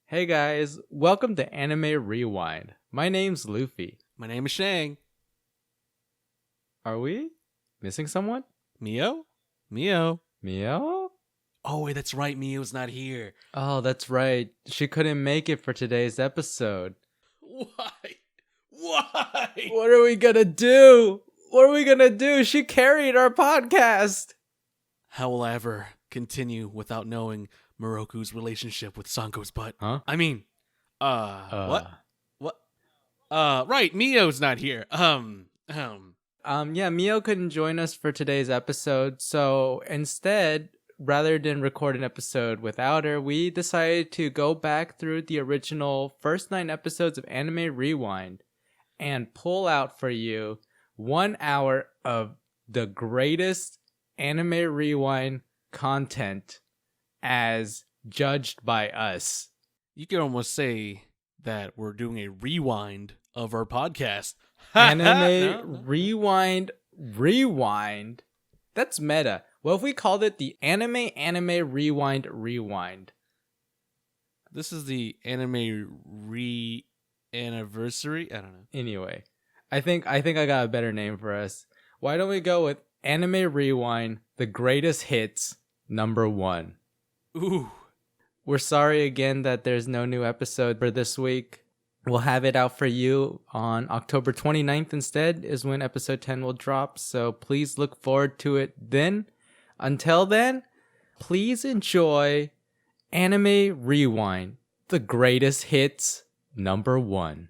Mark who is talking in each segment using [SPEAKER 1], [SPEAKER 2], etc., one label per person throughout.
[SPEAKER 1] Hey guys, welcome to Anime Rewind. My name's Loofie.
[SPEAKER 2] My name is Shang.
[SPEAKER 1] Are we missing someone?
[SPEAKER 2] Miyo? Miyo?
[SPEAKER 1] Miyo?
[SPEAKER 2] Oh, wait, that's right. Miyo's not here.
[SPEAKER 1] Oh, that's right. She couldn't make it for today's episode.
[SPEAKER 2] Why? Why?
[SPEAKER 1] What are we gonna do? What are we gonna do? She carried our podcast.
[SPEAKER 2] How will I ever continue without knowing Miroku's relationship with Sango's butt?
[SPEAKER 1] Huh?
[SPEAKER 2] I mean, what? Right, Miyo's not here.
[SPEAKER 1] Yeah, Miyo couldn't join us for today's episode, so instead, rather than record an episode without her, we decided to go back through the original first 9 episodes of Anime Rewind and pull out for you 1 hour of the greatest Anime Rewind content as judged by us.
[SPEAKER 2] You could almost say that we're doing a rewind of our podcast.
[SPEAKER 1] Anime Rewind. That's meta. What if we called it the Anime Rewind?
[SPEAKER 2] This is the anime re-anniversary? I don't know.
[SPEAKER 1] Anyway, I think I got a better name for us. Why don't we go with Anime Rewind, the greatest hits, number 1.
[SPEAKER 2] Ooh.
[SPEAKER 1] We're sorry again that there's no new episode for this week. We'll have it out for you on October 29th instead is when episode 10 will drop. So please look forward to it then. Until then, please enjoy Anime Rewind, the greatest hits, number 1.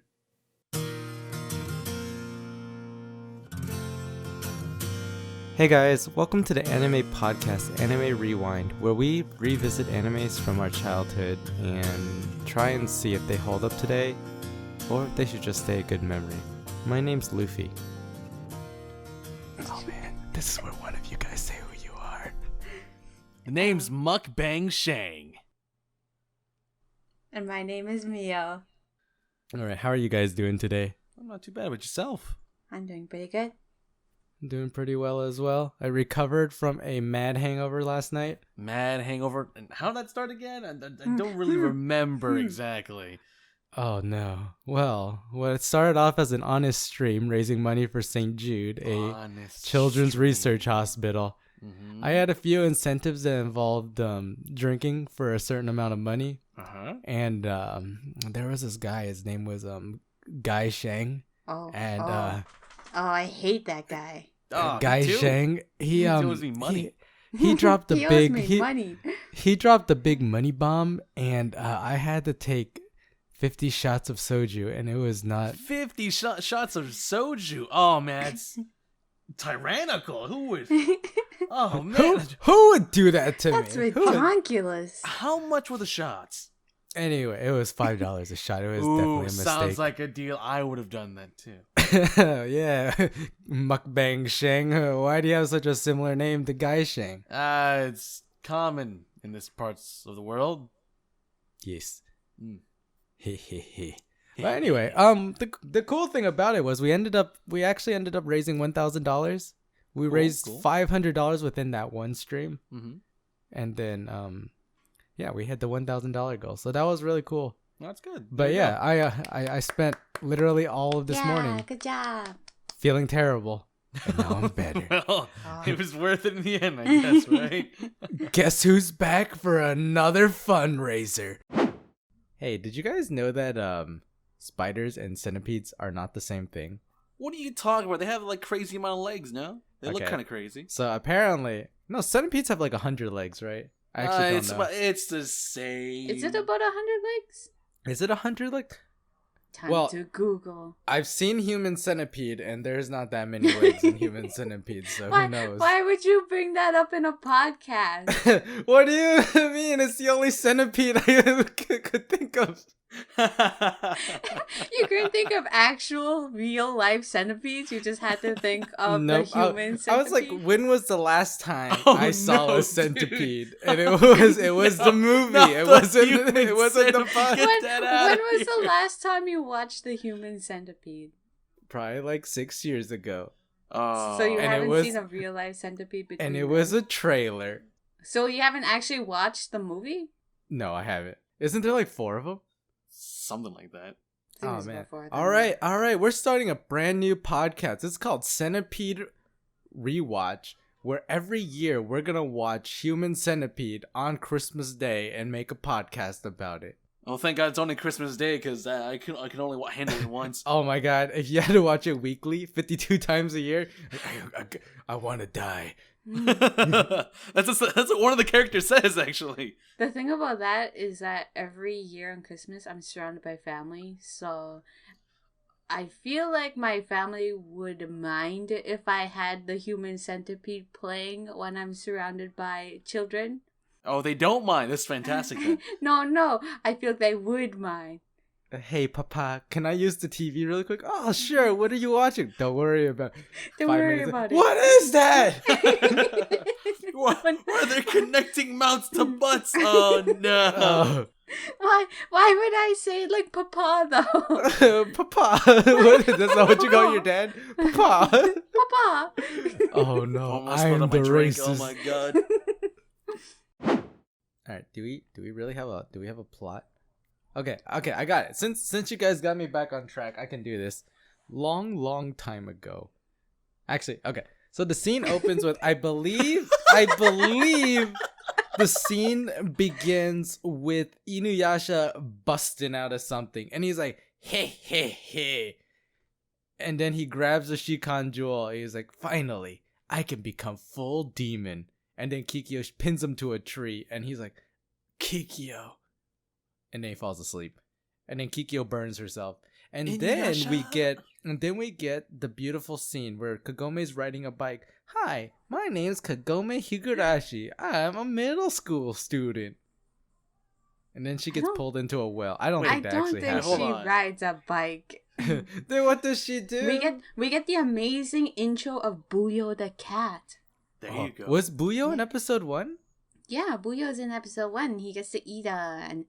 [SPEAKER 1] Hey guys, welcome to the anime podcast Anime Rewind, where we revisit animes from our childhood and try and see if they hold up today or if they should just stay a good memory. My name's Loofie. Oh man, this is where one of you guys say who you are.
[SPEAKER 2] The name's Mukbang Shang.
[SPEAKER 3] And my name is Miyo.
[SPEAKER 1] Alright, how are you guys doing today?
[SPEAKER 2] I'm not too bad with yourself.
[SPEAKER 3] I'm doing pretty good.
[SPEAKER 1] I'm doing pretty well as well. I recovered from a mad hangover last night.
[SPEAKER 2] Mad hangover. And how did that start again? I don't really remember exactly.
[SPEAKER 1] Oh no. Well, it started off as an honest stream raising money for St. Jude, a children's research hospital.
[SPEAKER 2] Mm-hmm.
[SPEAKER 1] I had a few incentives that involved drinking for a certain amount of money.
[SPEAKER 2] Uh-huh.
[SPEAKER 1] And there was this guy, his name was Guy Shang.
[SPEAKER 3] Oh,
[SPEAKER 1] and
[SPEAKER 3] I hate that guy.
[SPEAKER 2] Oh,
[SPEAKER 1] Guy Shang, he
[SPEAKER 2] owes me money.
[SPEAKER 1] He dropped the
[SPEAKER 3] he
[SPEAKER 1] big
[SPEAKER 3] owes me money.
[SPEAKER 1] He dropped the big money bomb, and I had to take 50 shots of soju, and it was not
[SPEAKER 2] 50 shots of soju. Oh man, it's tyrannical. Who would? Oh man,
[SPEAKER 1] who would do that to
[SPEAKER 3] That's
[SPEAKER 1] me?
[SPEAKER 3] ridiculous.
[SPEAKER 2] How much were the shots?
[SPEAKER 1] Anyway, it was $5 a shot. It was
[SPEAKER 2] Ooh,
[SPEAKER 1] definitely a mistake.
[SPEAKER 2] sounds like a deal. I would have done that too.
[SPEAKER 1] Yeah, Mukbang Shang. Why do you have such a similar name to Guy Shang?
[SPEAKER 2] It's common in this parts of the world.
[SPEAKER 1] Yes.
[SPEAKER 2] Mm.
[SPEAKER 1] But anyway, the cool thing about it was we actually ended up raising $1,000. We raised $500 within that one stream, and then yeah, we hit the $1,000 goal. So that was really cool.
[SPEAKER 2] That's good.
[SPEAKER 1] But yeah, I spent literally all of this morning
[SPEAKER 3] Good job.
[SPEAKER 1] feeling terrible. And now I'm better.
[SPEAKER 2] Well, it was worth it in the end, I guess, right?
[SPEAKER 1] Guess who's back for another fundraiser? Hey, did you guys know that spiders and centipedes are not the same thing?
[SPEAKER 2] What are you talking about? They have like crazy amount of legs, no? They look
[SPEAKER 1] Okay.
[SPEAKER 2] kind of crazy.
[SPEAKER 1] So apparently, no, centipedes have like 100 legs, right? I actually don't know.
[SPEAKER 2] It's the same.
[SPEAKER 3] Is it about 100 legs?
[SPEAKER 1] Is it 100 legs?
[SPEAKER 3] Time to Google.
[SPEAKER 1] I've seen human centipede, and there's not that many legs in human centipede, so who knows?
[SPEAKER 3] Why would you bring that up in a podcast?
[SPEAKER 1] What do you mean? It's the only centipede I could think of.
[SPEAKER 3] You couldn't think of actual real life centipedes. You just had to think of the human centipede.
[SPEAKER 1] I was like, when was the last time
[SPEAKER 2] Oh,
[SPEAKER 1] I saw
[SPEAKER 2] no,
[SPEAKER 1] a centipede?
[SPEAKER 2] dude.
[SPEAKER 1] And it was the movie. It wasn't the
[SPEAKER 2] centipede.
[SPEAKER 1] podcast.
[SPEAKER 2] Get that out
[SPEAKER 3] when
[SPEAKER 2] of
[SPEAKER 3] was the
[SPEAKER 2] here.
[SPEAKER 3] last time you watched the human centipede?
[SPEAKER 1] Probably like 6 years ago.
[SPEAKER 2] Oh.
[SPEAKER 3] So you
[SPEAKER 1] And it
[SPEAKER 3] haven't
[SPEAKER 1] was-
[SPEAKER 3] seen a real life centipede between
[SPEAKER 1] And it
[SPEAKER 3] them?
[SPEAKER 1] was a trailer.
[SPEAKER 3] So you haven't actually watched the movie?
[SPEAKER 1] No, I haven't. Isn't there like 4 of them?
[SPEAKER 2] something like that.
[SPEAKER 1] Oh man! All right. We're starting a brand new podcast. It's called Centipede Rewatch, where every year we're gonna watch Human Centipede on Christmas Day and make a podcast about it.
[SPEAKER 2] Oh, thank God it's only Christmas Day, because I can only handle it once.
[SPEAKER 1] Oh my God! If you had to watch it weekly, 52 times a year, I want to die.
[SPEAKER 2] That's what one of the characters says, actually.
[SPEAKER 3] The thing about that is that every year on Christmas, I'm surrounded by family, so I feel like my family would mind if I had the Human Centipede playing when I'm surrounded by children.
[SPEAKER 2] Oh, they don't mind. That's fantastic. Then.
[SPEAKER 3] No, I feel they would mind.
[SPEAKER 1] Hey, Papa, can I use the TV really quick? Oh, sure. What are you watching? Don't worry about it.
[SPEAKER 3] Don't worry about it.
[SPEAKER 1] What is that?
[SPEAKER 2] Why they're connecting mouths to butts? Oh, no.
[SPEAKER 1] Oh.
[SPEAKER 3] Why would I say it like Papa, though?
[SPEAKER 1] Papa. That's not what you call your dad? Papa.
[SPEAKER 3] Papa.
[SPEAKER 1] Oh, no.
[SPEAKER 2] Almost
[SPEAKER 1] I'm the
[SPEAKER 2] drink.
[SPEAKER 1] racist.
[SPEAKER 2] Oh, my God.
[SPEAKER 1] All right, do we really have a plot? Okay, I got it. Since you guys got me back on track, I can do this. Long time ago. Actually, okay. So the scene opens with I believe the scene begins with Inuyasha busting out of something, and he's like, hey. And then he grabs the Shikan jewel. He's like, finally, I can become full demon. And then Kikyo pins him to a tree, and he's like, Kikyo. And then he falls asleep. And then Kikyo burns herself. And then we get the beautiful scene where Kagome's riding a bike. Hi, my name's Kagome Higurashi. I'm a middle school student. And then she gets pulled into a well. I don't think that actually happens.
[SPEAKER 3] I don't think she rides a bike.
[SPEAKER 1] Then what does she do?
[SPEAKER 3] We get the amazing intro of Buyo the cat.
[SPEAKER 2] There you go.
[SPEAKER 1] Was Buyo in episode 1?
[SPEAKER 3] Yeah, Buyo's in episode 1. He gets to eat an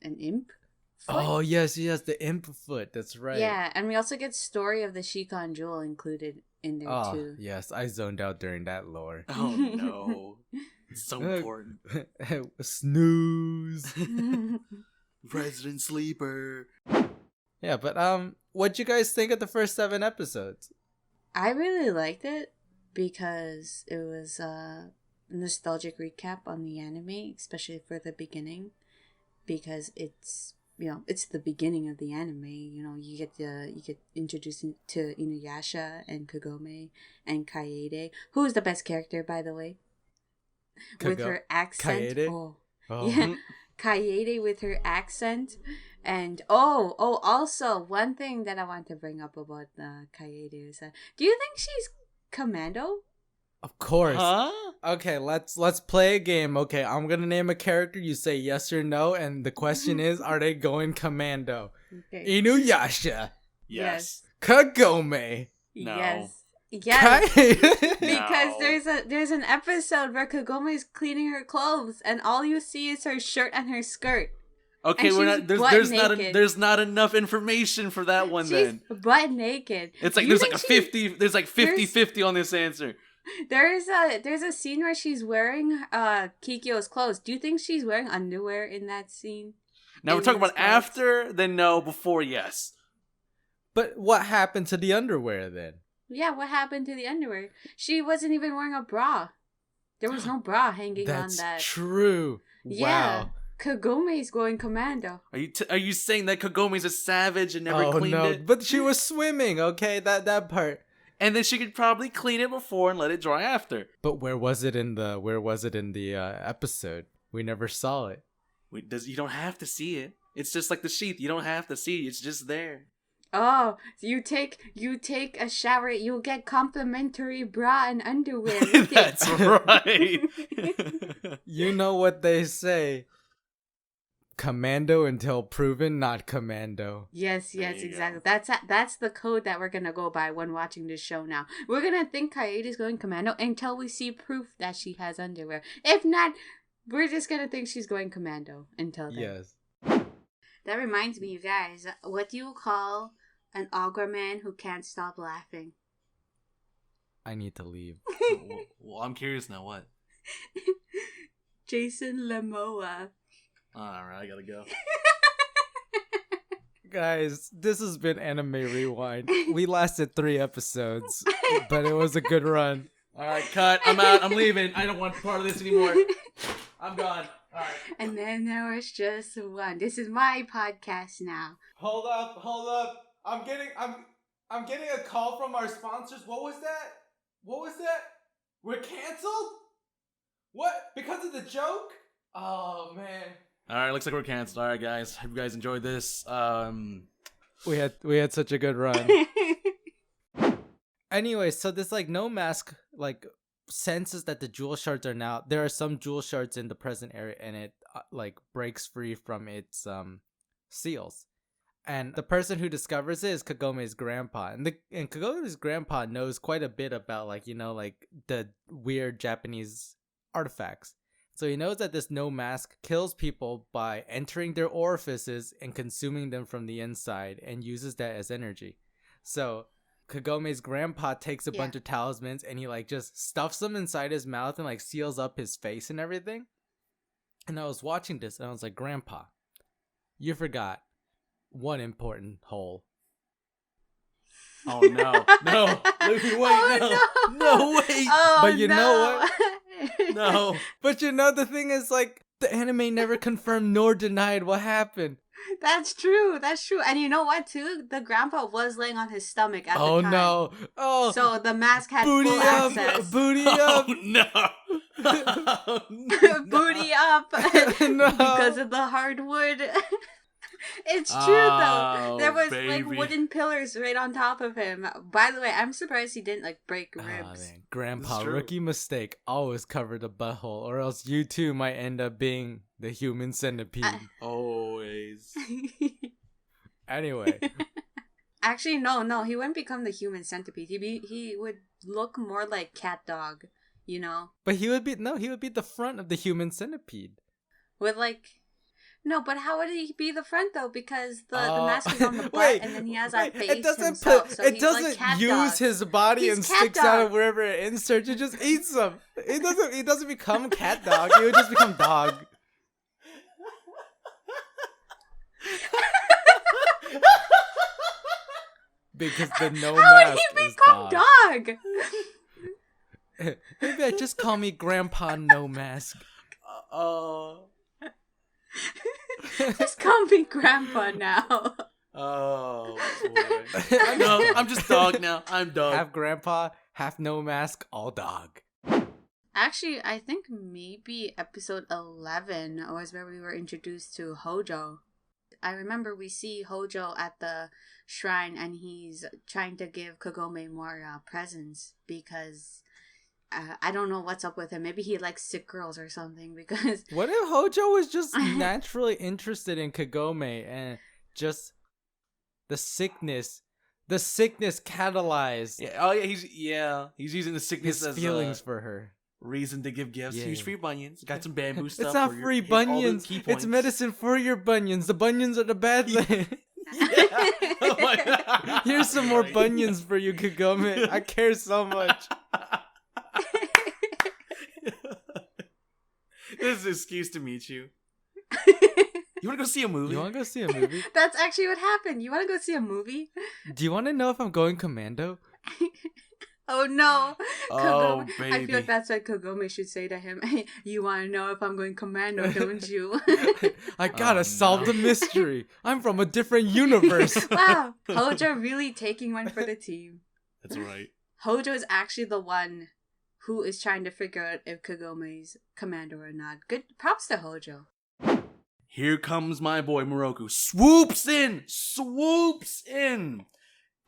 [SPEAKER 3] imp foot.
[SPEAKER 1] Oh, yes, the imp foot. That's right.
[SPEAKER 3] Yeah, and we also get story of the Shikan jewel included in there too.
[SPEAKER 1] Yes, I zoned out during that lore.
[SPEAKER 2] Oh, no. It's so important.
[SPEAKER 1] Snooze.
[SPEAKER 2] Resident sleeper.
[SPEAKER 1] Yeah, but what'd you guys think of the first 7 episodes?
[SPEAKER 3] I really liked it because it was a nostalgic recap on the anime, especially for the beginning, because it's the beginning of the anime. You get introduced to Inuyasha and Kagome and Kaede, who is the best character, by the way, with her accent.
[SPEAKER 1] Kaede?
[SPEAKER 3] Oh.
[SPEAKER 1] Yeah,
[SPEAKER 3] Kaede with her accent. And also one thing that I want to bring up about Kaede is do you think she's Commando?
[SPEAKER 1] Of course.
[SPEAKER 2] Huh?
[SPEAKER 1] Okay, let's play a game. Okay, I'm gonna name a character. You say yes or no, and the question is, are they going Commando? Okay. Inuyasha.
[SPEAKER 2] Yes.
[SPEAKER 1] Kagome.
[SPEAKER 2] No.
[SPEAKER 3] Yes. Because
[SPEAKER 2] No.
[SPEAKER 3] there's an episode where Kagome is cleaning her clothes, and all you see is her shirt and her skirt.
[SPEAKER 2] Okay,
[SPEAKER 3] and
[SPEAKER 2] there's not enough information for that one.
[SPEAKER 3] She's butt naked.
[SPEAKER 2] It's like there's like 50-50 on this answer.
[SPEAKER 3] There's a scene where she's wearing Kikyo's clothes. Do you think she's wearing underwear in that scene?
[SPEAKER 2] Now we're talking about after, then no, before yes.
[SPEAKER 1] But what happened to the underwear then?
[SPEAKER 3] Yeah, what happened to the underwear? She wasn't even wearing a bra. There was no bra hanging on that.
[SPEAKER 1] That's true.
[SPEAKER 3] Yeah.
[SPEAKER 1] Wow.
[SPEAKER 3] Kagome's going Commando.
[SPEAKER 2] Are you saying that Kagome's a savage and never cleaned it?
[SPEAKER 1] But she was swimming, okay? That part.
[SPEAKER 2] And then she could probably clean it before and let it dry after.
[SPEAKER 1] But where was it in the episode? We never saw it.
[SPEAKER 2] You don't have to see it. It's just like the sheath. You don't have to see it. It's just there.
[SPEAKER 3] Oh, you take a shower, you'll get complimentary bra and underwear.
[SPEAKER 2] That's right.
[SPEAKER 1] You know what they say. Commando until proven not commando.
[SPEAKER 3] Yes, exactly. That's the code that we're gonna go by when watching this show now. We're gonna think Kaede is going Commando until we see proof that she has underwear. If not, we're just gonna think she's going Commando until then.
[SPEAKER 1] Yes.
[SPEAKER 3] That reminds me, you guys, what do you call an auger man who can't stop laughing?
[SPEAKER 1] I need to leave.
[SPEAKER 2] Well, I'm curious now. What?
[SPEAKER 3] Jason Momoa.
[SPEAKER 2] Alright, I gotta go.
[SPEAKER 1] Guys, this has been Anime Rewind. We lasted 3 episodes, but it was a good run.
[SPEAKER 2] All right, cut. I'm out. I'm leaving. I don't want part of this anymore. I'm gone. All right.
[SPEAKER 3] And then there was just one. This is my podcast now.
[SPEAKER 1] Hold up. I'm getting a call from our sponsors. What was that? We're canceled? What? Because of the joke? Oh man.
[SPEAKER 2] All right, looks like we're canceled. All right, guys. Hope you guys enjoyed this.
[SPEAKER 1] We had such a good run. Anyway, so this like no mask like senses that the jewel shards are now. There are some jewel shards in the present area, and it like breaks free from its seals. And the person who discovers it is Kagome's grandpa, and Kagome's grandpa knows quite a bit about like the weird Japanese artifacts. So he knows that this no mask kills people by entering their orifices and consuming them from the inside, and uses that as energy. So Kagome's grandpa takes a bunch of talismans and he like just stuffs them inside his mouth and like seals up his face and everything. And I was watching this and I was like, Grandpa, you forgot one important hole.
[SPEAKER 2] Oh no. No. Loofie, wait, no, wait.
[SPEAKER 3] Oh,
[SPEAKER 1] but you know what?
[SPEAKER 2] No.
[SPEAKER 1] But you know, the thing is, like, the anime never confirmed nor denied what happened.
[SPEAKER 3] That's true. And you know what, too? The grandpa was laying on his stomach at the time.
[SPEAKER 1] Oh, no. Oh,
[SPEAKER 3] So the mask had
[SPEAKER 1] booty
[SPEAKER 3] full
[SPEAKER 1] up.
[SPEAKER 3] access.
[SPEAKER 1] Booty
[SPEAKER 2] Oh
[SPEAKER 1] up.
[SPEAKER 2] no. Oh, no.
[SPEAKER 3] Booty up.
[SPEAKER 1] No.
[SPEAKER 3] Because of the hardwood. It's true,
[SPEAKER 2] Oh,
[SPEAKER 3] though. There was,
[SPEAKER 2] baby.
[SPEAKER 3] like, wooden pillars right on top of him. By the way, I'm surprised he didn't, like, break
[SPEAKER 1] Oh,
[SPEAKER 3] ribs.
[SPEAKER 1] man. Grandpa,
[SPEAKER 2] It's true.
[SPEAKER 1] rookie mistake. Always cover the butthole, or else you too might end up being the human centipede.
[SPEAKER 2] Always.
[SPEAKER 1] Anyway.
[SPEAKER 3] Actually, no, he wouldn't become the human centipede. He would look more like cat dog, you know?
[SPEAKER 1] But he would be the front of the human centipede.
[SPEAKER 3] With, like... No, but how would he be the front, though? Because the mask is on the butt, and then he has that face himself. So
[SPEAKER 1] it
[SPEAKER 3] he's
[SPEAKER 1] doesn't
[SPEAKER 3] like cat
[SPEAKER 1] use
[SPEAKER 3] dog.
[SPEAKER 1] his body
[SPEAKER 3] He's
[SPEAKER 1] and
[SPEAKER 3] cat
[SPEAKER 1] sticks out
[SPEAKER 3] dog.
[SPEAKER 1] of wherever it inserts. It just eats them. He doesn't become cat dog. He would just become dog. Because the no
[SPEAKER 3] How would
[SPEAKER 1] mask
[SPEAKER 3] he
[SPEAKER 1] is
[SPEAKER 3] become
[SPEAKER 1] dog.
[SPEAKER 3] dog?
[SPEAKER 1] Maybe just call me Grandpa No Mask.
[SPEAKER 3] Just call me Grandpa now.
[SPEAKER 2] Oh boy. No, I'm just dog now. I'm dog.
[SPEAKER 1] Half Grandpa, half No Mask, all dog.
[SPEAKER 3] Actually, I think maybe episode 11 was where we were introduced to Hojo. I remember we see Hojo at the shrine and he's trying to give Kagome more presents because I don't know what's up with him. Maybe he likes sick girls or something because...
[SPEAKER 1] What if Hojo was just naturally interested in Kagome and just the sickness catalyzed
[SPEAKER 2] He's using the sickness
[SPEAKER 1] his
[SPEAKER 2] as
[SPEAKER 1] feelings for her.
[SPEAKER 2] reason to give gifts.
[SPEAKER 1] Yeah.
[SPEAKER 2] Here's free bunions. Got some bamboo stuff.
[SPEAKER 1] It's not
[SPEAKER 2] for
[SPEAKER 1] free
[SPEAKER 2] hit all the
[SPEAKER 1] bunions.
[SPEAKER 2] key
[SPEAKER 1] It's
[SPEAKER 2] points.
[SPEAKER 1] medicine for your bunions. The bunions are the bad thing.
[SPEAKER 2] Yeah. Oh my God.
[SPEAKER 1] Here's some more
[SPEAKER 2] Right.
[SPEAKER 1] bunions for you, Kagome. I care so much.
[SPEAKER 2] This is an excuse to meet you. You want to go see a movie?
[SPEAKER 1] You want to go see a movie?
[SPEAKER 3] That's actually what happened. You want to go see a movie?
[SPEAKER 1] Do you want to know if I'm going Commando?
[SPEAKER 3] Oh no.
[SPEAKER 2] Oh,
[SPEAKER 3] I
[SPEAKER 2] baby.
[SPEAKER 3] feel like that's what Kagome should say to him. You want to know if I'm going Commando, don't you?
[SPEAKER 1] I gotta
[SPEAKER 2] Oh,
[SPEAKER 1] solve
[SPEAKER 2] no.
[SPEAKER 1] the mystery. I'm from a different universe.
[SPEAKER 3] Wow. Hojo really taking one for the team.
[SPEAKER 2] That's right.
[SPEAKER 3] Hojo is actually the one who is trying to figure out if Kagome's Commando or not. Good props to Hojo.
[SPEAKER 2] Here comes my boy Miroku. Swoops in.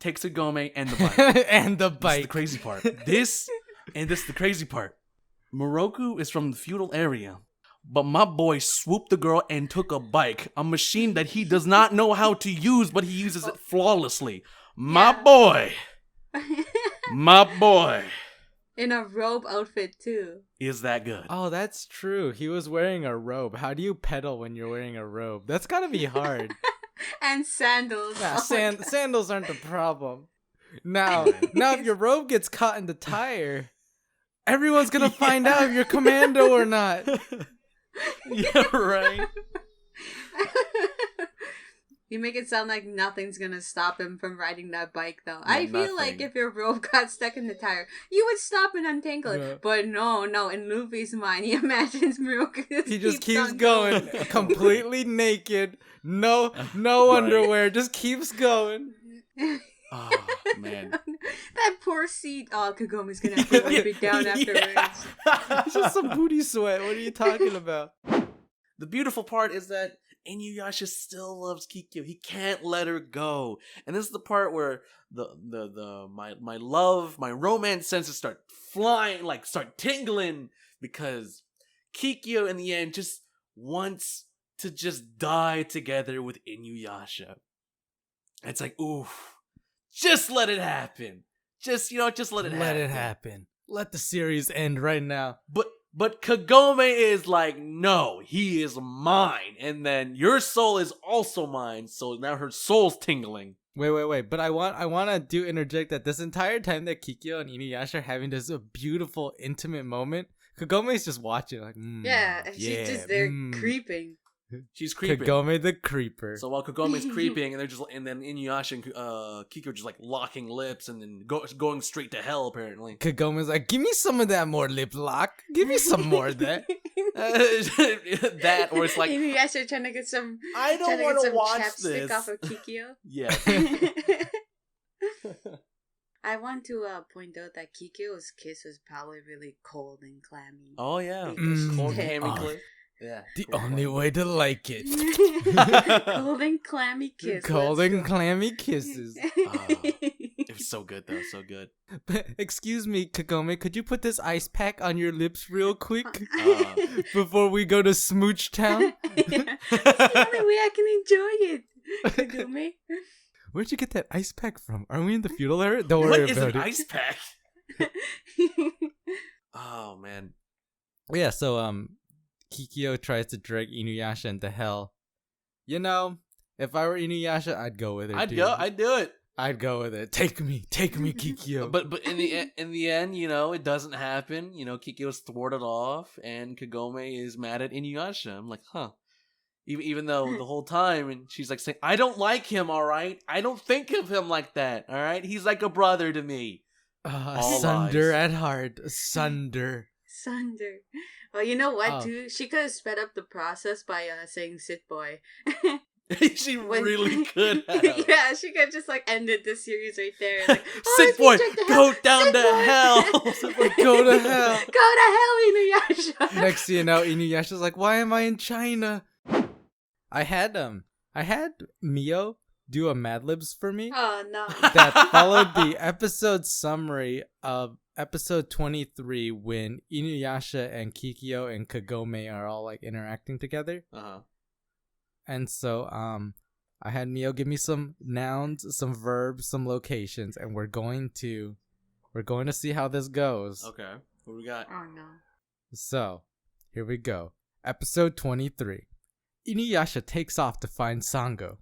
[SPEAKER 2] Takes a Kagome and the bike.
[SPEAKER 1] And the
[SPEAKER 2] This is
[SPEAKER 1] bike.
[SPEAKER 2] the crazy part. This is the crazy part. Miroku is from the feudal area, but my boy swooped the girl and took a bike, a machine that he does not know how to use, but he uses it flawlessly. My boy
[SPEAKER 3] In a robe outfit too.
[SPEAKER 2] is that good.
[SPEAKER 1] Oh, that's true. He was wearing a robe. How do you pedal when you're wearing a robe? That's gotta be hard.
[SPEAKER 3] And sandals.
[SPEAKER 1] Nah,
[SPEAKER 3] Oh my God.
[SPEAKER 1] sandals aren't the problem. Now if your robe gets caught in the tire, everyone's gonna find out if you're Commando or not.
[SPEAKER 2] Yeah, right.
[SPEAKER 3] You make it sound like nothing's gonna stop him from riding that bike, though.
[SPEAKER 2] Yeah,
[SPEAKER 3] I feel like
[SPEAKER 2] nothing.
[SPEAKER 3] if your rope got stuck in the tire, you would stop and untangle it.
[SPEAKER 1] Yeah.
[SPEAKER 3] But no. In Luffy's mind, he imagines Miroku
[SPEAKER 1] He just keeps
[SPEAKER 3] on
[SPEAKER 1] going, completely naked, no
[SPEAKER 2] Right.
[SPEAKER 1] underwear, just keeps going.
[SPEAKER 2] Oh, man.
[SPEAKER 3] That poor seat. Oh, Kagome's gonna have to wipe it down afterwards.
[SPEAKER 1] It's just some booty sweat. What are you talking about?
[SPEAKER 2] The beautiful part is that Inuyasha still loves Kikyo. He can't let her go. And this is the part where my romance senses start flying, like start tingling, because Kikyo in the end just wants to just die together with Inuyasha. It's like, oof, just let it happen. Just let it happen.
[SPEAKER 1] Let it happen. Let the series end right now.
[SPEAKER 2] But Kagome is like, no, he is mine. And then your soul is also mine. So now her soul's tingling.
[SPEAKER 1] Wait. But I want to interject that this entire time that Kikyo and Inuyasha are having this beautiful, intimate moment, Kagome's just watching, like,
[SPEAKER 3] She's just there creeping.
[SPEAKER 2] She's creeping.
[SPEAKER 1] Kagome the creeper.
[SPEAKER 2] So while Kagome's creeping, and then Inuyasha and Kikyo just like locking lips, and then going straight to hell. Apparently,
[SPEAKER 1] Kagome's like, give me some of that more lip lock. Give me some more of that.
[SPEAKER 2] That, or it's like,
[SPEAKER 3] Inuyasha trying to get some.
[SPEAKER 2] I don't want to watch
[SPEAKER 3] chapstick
[SPEAKER 2] this.
[SPEAKER 3] off of Kikyo.
[SPEAKER 2] Yeah.
[SPEAKER 3] I want to point out that Kikyo's kiss was probably really cold and clammy.
[SPEAKER 2] Oh yeah.
[SPEAKER 3] Cold
[SPEAKER 2] Hammy Cliff. Yeah.
[SPEAKER 1] The only way to like it.
[SPEAKER 3] Cold and clammy kiss.
[SPEAKER 1] Cold and clammy kisses.
[SPEAKER 2] It was so good though, so good.
[SPEAKER 1] Excuse me, Kagome, could you put this ice pack on your lips real quick before we go to Smooch Town?
[SPEAKER 3] It's the only way I can enjoy it, Kagome.
[SPEAKER 1] Where'd you get that ice pack from? Are we in the feudal era? Don't worry
[SPEAKER 2] What is
[SPEAKER 1] about
[SPEAKER 2] an
[SPEAKER 1] it.
[SPEAKER 2] ice pack? Oh man.
[SPEAKER 1] Yeah, so Kikyo tries to drag Inuyasha into hell. You know, if I were Inuyasha, I'd go with it.
[SPEAKER 2] I'd do it.
[SPEAKER 1] I'd go with it. Take me, Kikyo.
[SPEAKER 2] But in the end, it doesn't happen. Kikyo's thwarted off, and Kagome is mad at Inuyasha. I'm like, huh. Even though the whole time, and she's like saying, I don't like him, all right? I don't think of him like that, all right? He's like a brother to me.
[SPEAKER 1] Sunder at heart. Sunder.
[SPEAKER 3] Well, you know what, too? She could have sped up the process by saying sit boy.
[SPEAKER 2] She really could have.
[SPEAKER 3] Yeah, she could have just ended this series right there. Like,
[SPEAKER 2] sit boy, go down to hell.
[SPEAKER 1] Sit boy, go to hell.
[SPEAKER 3] Go to hell, Inuyasha.
[SPEAKER 1] Next thing you know, Inuyasha's like, why am I in China? I had Miyo do a Mad Libs for me.
[SPEAKER 3] Oh no.
[SPEAKER 1] That followed the episode summary of episode 23 when Inuyasha and Kikyo and Kagome are all interacting together.
[SPEAKER 2] Uh-huh.
[SPEAKER 1] And so I had Miyo give me some nouns, some verbs, some locations, and we're going to see how this goes.
[SPEAKER 2] Okay. What we got?
[SPEAKER 3] Oh no.
[SPEAKER 1] So, here we go. Episode 23. Inuyasha takes off to find Sango,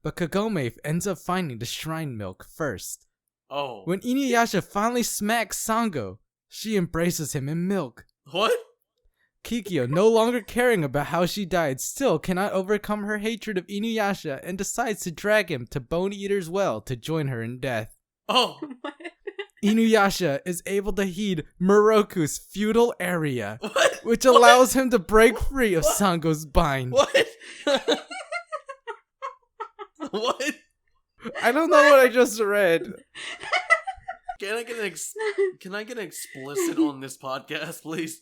[SPEAKER 1] but Kagome ends up finding the shrine milk first.
[SPEAKER 2] Oh.
[SPEAKER 1] When Inuyasha finally smacks Sango, she embraces him in milk.
[SPEAKER 2] What?
[SPEAKER 1] Kikyo, no longer caring about how she died, still cannot overcome her hatred of Inuyasha and decides to drag him to Bone Eater's well to join her in death.
[SPEAKER 2] Oh.
[SPEAKER 1] Inuyasha is able to heed Miroku's feudal area,
[SPEAKER 2] What?
[SPEAKER 1] which allows him to break free of Sango's bind.
[SPEAKER 2] What? What?
[SPEAKER 1] I don't know what I just read.
[SPEAKER 2] Can I get an explicit on this podcast, please?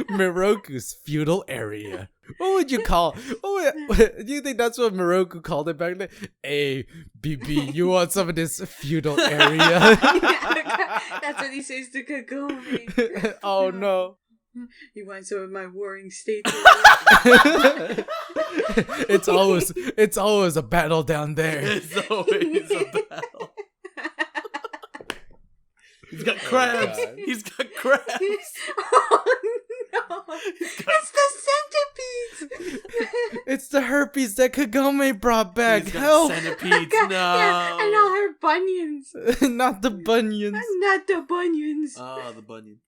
[SPEAKER 1] Miroku's feudal area. What would you call? Do you think that's what Miroku called it back then? Hey, BB, you want some of this feudal area?
[SPEAKER 3] That's what he says to Kagome.
[SPEAKER 1] Oh no.
[SPEAKER 3] You want some of my warring states?
[SPEAKER 1] It's always a battle down there.
[SPEAKER 2] It's always a battle. He's got crabs.
[SPEAKER 1] God.
[SPEAKER 2] He's got crabs.
[SPEAKER 3] Oh no! It's the centipedes.
[SPEAKER 1] It's the herpes that Kagome brought back.
[SPEAKER 2] He's got
[SPEAKER 1] Help!
[SPEAKER 2] centipedes. No.
[SPEAKER 3] Yeah, and all her bunions.
[SPEAKER 1] Not the bunions.
[SPEAKER 3] Not the bunions.
[SPEAKER 2] Oh, the bunion.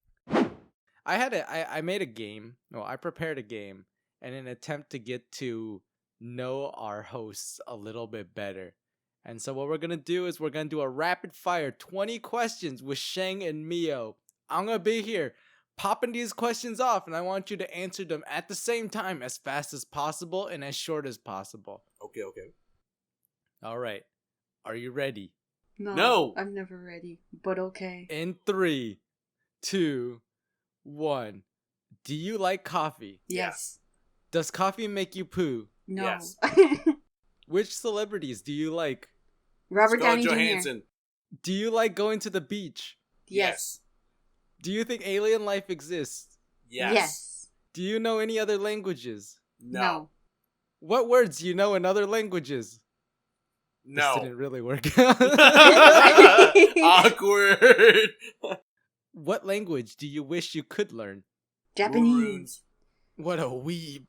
[SPEAKER 1] I made a game. Well, I prepared a game in an attempt to get to know our hosts a little bit better. And so what we're going to do is we're going to do a rapid fire 20 questions with Shang and Miyo. I'm going to be here popping these questions off, and I want you to answer them at the same time as fast as possible and as short as possible.
[SPEAKER 2] Okay.
[SPEAKER 1] All right. Are you ready?
[SPEAKER 2] No.
[SPEAKER 3] I'm never ready, but okay.
[SPEAKER 1] In 3, 2, 1. Do you like coffee?
[SPEAKER 3] Yes.
[SPEAKER 1] Does coffee make you poo?
[SPEAKER 3] No.
[SPEAKER 2] Yes.
[SPEAKER 1] Which celebrities do you like?
[SPEAKER 3] Robert Downey
[SPEAKER 2] Scarlett
[SPEAKER 3] Jr.
[SPEAKER 2] Johansson.
[SPEAKER 1] Do you like going to the beach?
[SPEAKER 3] Yes.
[SPEAKER 1] Do you think alien life exists?
[SPEAKER 2] Yes.
[SPEAKER 1] Do you know any other languages?
[SPEAKER 2] No.
[SPEAKER 1] What words do you know in other languages? This
[SPEAKER 2] No.
[SPEAKER 1] didn't really work.
[SPEAKER 2] Awkward.
[SPEAKER 1] What language do you wish you could learn?
[SPEAKER 3] Japanese.
[SPEAKER 1] What a weeb.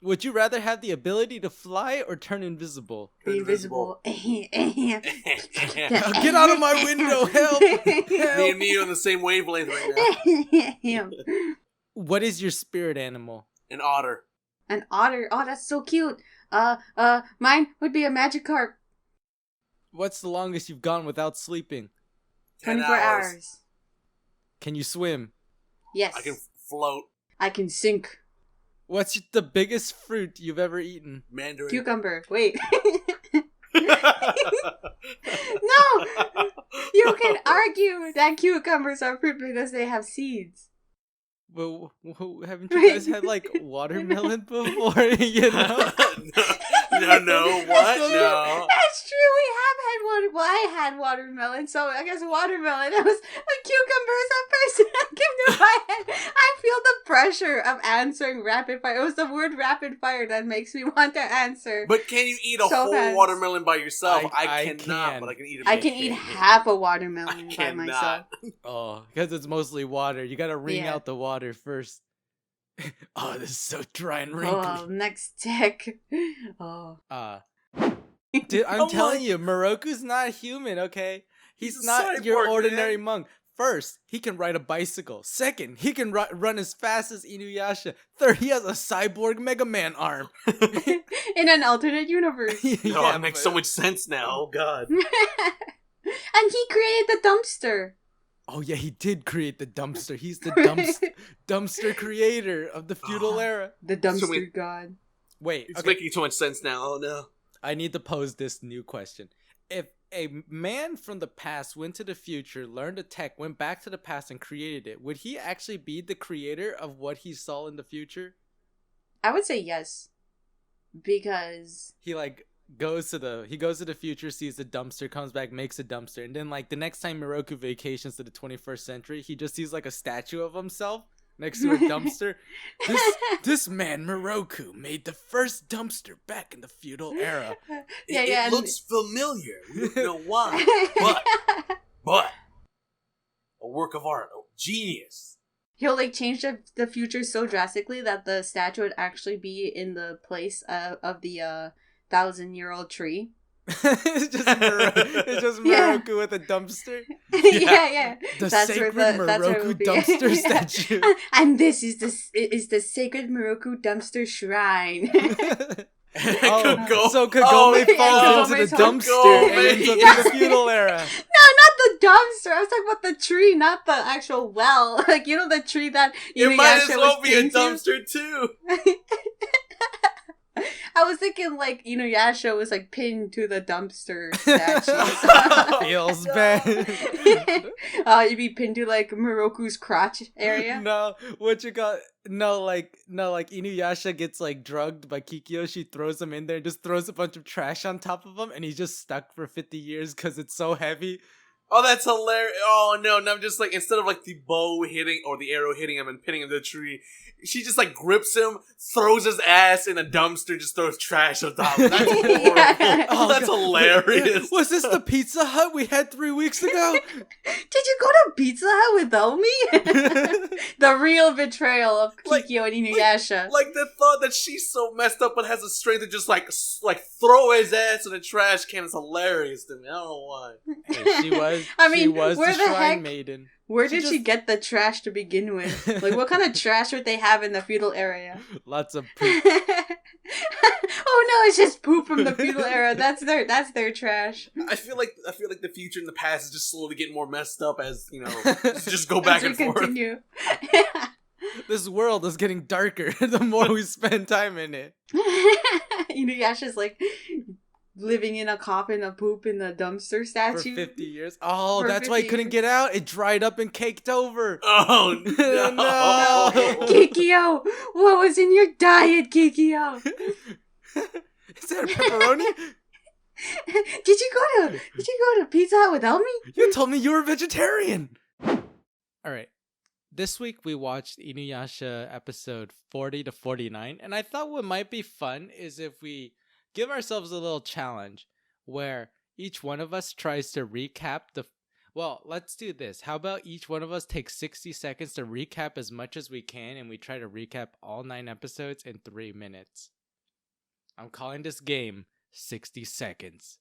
[SPEAKER 1] Would you rather have the ability to fly or turn invisible?
[SPEAKER 3] Be invisible.
[SPEAKER 1] Get out of my window, help!
[SPEAKER 2] Me and Miyo on the same wavelength right now.
[SPEAKER 1] What is your spirit animal?
[SPEAKER 2] An otter.
[SPEAKER 3] An otter. Oh, that's so cute. Mine would be a Magikarp.
[SPEAKER 1] What's the longest you've gone without sleeping?
[SPEAKER 3] 24 hours.
[SPEAKER 1] Can you swim?
[SPEAKER 3] Yes.
[SPEAKER 2] I can float.
[SPEAKER 3] I can sink.
[SPEAKER 1] What's the biggest fruit you've ever eaten?
[SPEAKER 2] Mandarin.
[SPEAKER 3] Cucumber. Wait. No! You can argue that cucumbers are fruit because they have seeds.
[SPEAKER 1] Well, haven't you guys had like watermelon before? You know?
[SPEAKER 2] No, what? No.
[SPEAKER 3] That's true. We have had one. Well, I had watermelon, so I guess watermelon. It was a cucumber is the first thing that came to my head. I feel the pressure of answering rapid fire. It was the word rapid fire that makes me want to answer.
[SPEAKER 2] But can you eat a
[SPEAKER 3] So
[SPEAKER 2] whole
[SPEAKER 3] fast.
[SPEAKER 2] watermelon by yourself?
[SPEAKER 1] I
[SPEAKER 2] cannot,
[SPEAKER 1] can.
[SPEAKER 2] but I can eat it.
[SPEAKER 3] I can eat half a watermelon
[SPEAKER 2] I
[SPEAKER 3] by myself.
[SPEAKER 2] cannot.
[SPEAKER 1] Oh, because it's mostly water. You gotta wring
[SPEAKER 3] Yeah.
[SPEAKER 1] out the water first. Oh, this is so dry and wrinkly.
[SPEAKER 3] Oh, next tick. Oh.
[SPEAKER 1] Dude, I'm
[SPEAKER 2] Oh
[SPEAKER 1] telling
[SPEAKER 2] my-
[SPEAKER 1] you, Miroku's not human, okay?
[SPEAKER 2] He's
[SPEAKER 1] He's
[SPEAKER 2] a
[SPEAKER 1] not your
[SPEAKER 2] cyborg,
[SPEAKER 1] ordinary
[SPEAKER 2] man.
[SPEAKER 1] monk. First, he can ride a bicycle. Second, he can run as fast as Inuyasha. Third, he has a cyborg Mega Man arm.
[SPEAKER 3] In an alternate universe.
[SPEAKER 2] No, it makes so much sense now. Oh, God.
[SPEAKER 3] And he created the dumpster.
[SPEAKER 1] Oh yeah, he did create the dumpster. He's the dumpster creator of the feudal era.
[SPEAKER 3] The dumpster
[SPEAKER 2] So we-
[SPEAKER 3] god.
[SPEAKER 1] Wait,
[SPEAKER 2] It's
[SPEAKER 1] okay.
[SPEAKER 2] making too much sense now. Oh, no.
[SPEAKER 1] I need to pose this new question. If a man from the past went to the future, learned a tech, went back to the past and created it, would he actually be the creator of what he saw in the future?
[SPEAKER 3] I would say yes. Because
[SPEAKER 1] He like goes to the future, sees the dumpster, comes back, makes a dumpster, and then like the next time Miroku vacations to the 21st century, he just sees like a statue of himself next to a dumpster. This man Miroku made the first dumpster back in the feudal era.
[SPEAKER 2] It looks familiar. We don't know why. But a work of art. Oh, genius.
[SPEAKER 3] He'll like change the future so drastically that the statue would actually be in the place of the 1,000-year-old tree.
[SPEAKER 1] It's just Miroku
[SPEAKER 3] Yeah.
[SPEAKER 1] with a dumpster.
[SPEAKER 3] yeah.
[SPEAKER 1] The
[SPEAKER 3] That's
[SPEAKER 1] sacred
[SPEAKER 3] where it
[SPEAKER 1] Miroku
[SPEAKER 3] would be.
[SPEAKER 1] dumpster
[SPEAKER 3] Yeah.
[SPEAKER 1] statue.
[SPEAKER 3] And this is the sacred Miroku dumpster shrine.
[SPEAKER 1] Oh, so Kagome
[SPEAKER 2] Oh, yeah,
[SPEAKER 1] falls into
[SPEAKER 3] Kagome's
[SPEAKER 1] the
[SPEAKER 3] home.
[SPEAKER 1] dumpster and
[SPEAKER 2] Kagome.
[SPEAKER 1] ends up in
[SPEAKER 3] Yes.
[SPEAKER 1] the feudal era.
[SPEAKER 3] No, not the dumpster. I was talking about the tree, not the actual well. Like, you know the tree that
[SPEAKER 2] It might as
[SPEAKER 3] Inuyasha
[SPEAKER 2] well
[SPEAKER 3] was
[SPEAKER 2] be a
[SPEAKER 3] pinned to?
[SPEAKER 2] dumpster, too.
[SPEAKER 3] I was thinking like Inuyasha was like pinned to the dumpster statue.
[SPEAKER 1] Feels bad.
[SPEAKER 3] You'd be pinned to like Miroku's crotch area.
[SPEAKER 1] No, what you got? No, like Inuyasha gets like drugged by Kikyo. She throws him in there and just throws a bunch of trash on top of him, and he's just stuck for 50 years because it's so heavy.
[SPEAKER 2] Oh, that's hilarious. Oh, no, I'm just like, instead of like the bow hitting or the arrow hitting him and pinning him to the tree, she just like grips him, throws his ass in a dumpster, just throws trash on top. That's horrible.
[SPEAKER 3] Yeah.
[SPEAKER 2] Oh, that's
[SPEAKER 1] God.
[SPEAKER 2] hilarious.
[SPEAKER 1] Was this the Pizza Hut we had 3 weeks ago?
[SPEAKER 3] Did you go to Pizza Hut without me? The real betrayal of
[SPEAKER 2] Like-
[SPEAKER 3] Kikyo and Inuyasha.
[SPEAKER 2] Like the thought that she's so messed up but has the strength to just like throw his ass in a trash can is hilarious to me. I don't know why.
[SPEAKER 1] Hey,
[SPEAKER 3] I mean,
[SPEAKER 1] she was
[SPEAKER 3] where
[SPEAKER 1] the
[SPEAKER 3] the
[SPEAKER 1] shrine
[SPEAKER 3] heck-
[SPEAKER 1] maiden.
[SPEAKER 3] Where
[SPEAKER 1] She
[SPEAKER 3] did she
[SPEAKER 1] just-
[SPEAKER 3] get the trash to begin with? Like, what kind of trash would they have in the feudal area?
[SPEAKER 1] Lots of
[SPEAKER 3] Oh
[SPEAKER 1] poop.
[SPEAKER 3] no, it's just poop from the feudal era. That's their trash.
[SPEAKER 2] I feel like the future and the past is just slowly getting more messed up as just go back
[SPEAKER 3] As we
[SPEAKER 2] and forth.
[SPEAKER 3] continue.
[SPEAKER 1] This world is getting darker the more we spend time in it.
[SPEAKER 3] Inuyasha's like living in a coffin of poop in the dumpster
[SPEAKER 1] For
[SPEAKER 3] statue
[SPEAKER 1] 50 years. Oh,
[SPEAKER 3] For
[SPEAKER 1] that's why he
[SPEAKER 3] 50
[SPEAKER 1] couldn't get out. It dried up and caked over.
[SPEAKER 2] Oh no!
[SPEAKER 1] No.
[SPEAKER 3] Kikyo, what was in your diet, Kikyo?
[SPEAKER 1] Is that a pepperoni?
[SPEAKER 3] Did you go to Pizza Hut without me?
[SPEAKER 1] You told me you were a vegetarian. All right. This week we watched Inuyasha episode 40 to 49, and I thought what might be fun is if we give ourselves a little challenge where each one of us tries to recap well, let's do this. How about each one of us takes 60 seconds to recap as much as we can, and we try to recap all 9 episodes in 3 minutes. I'm calling this game 60 seconds.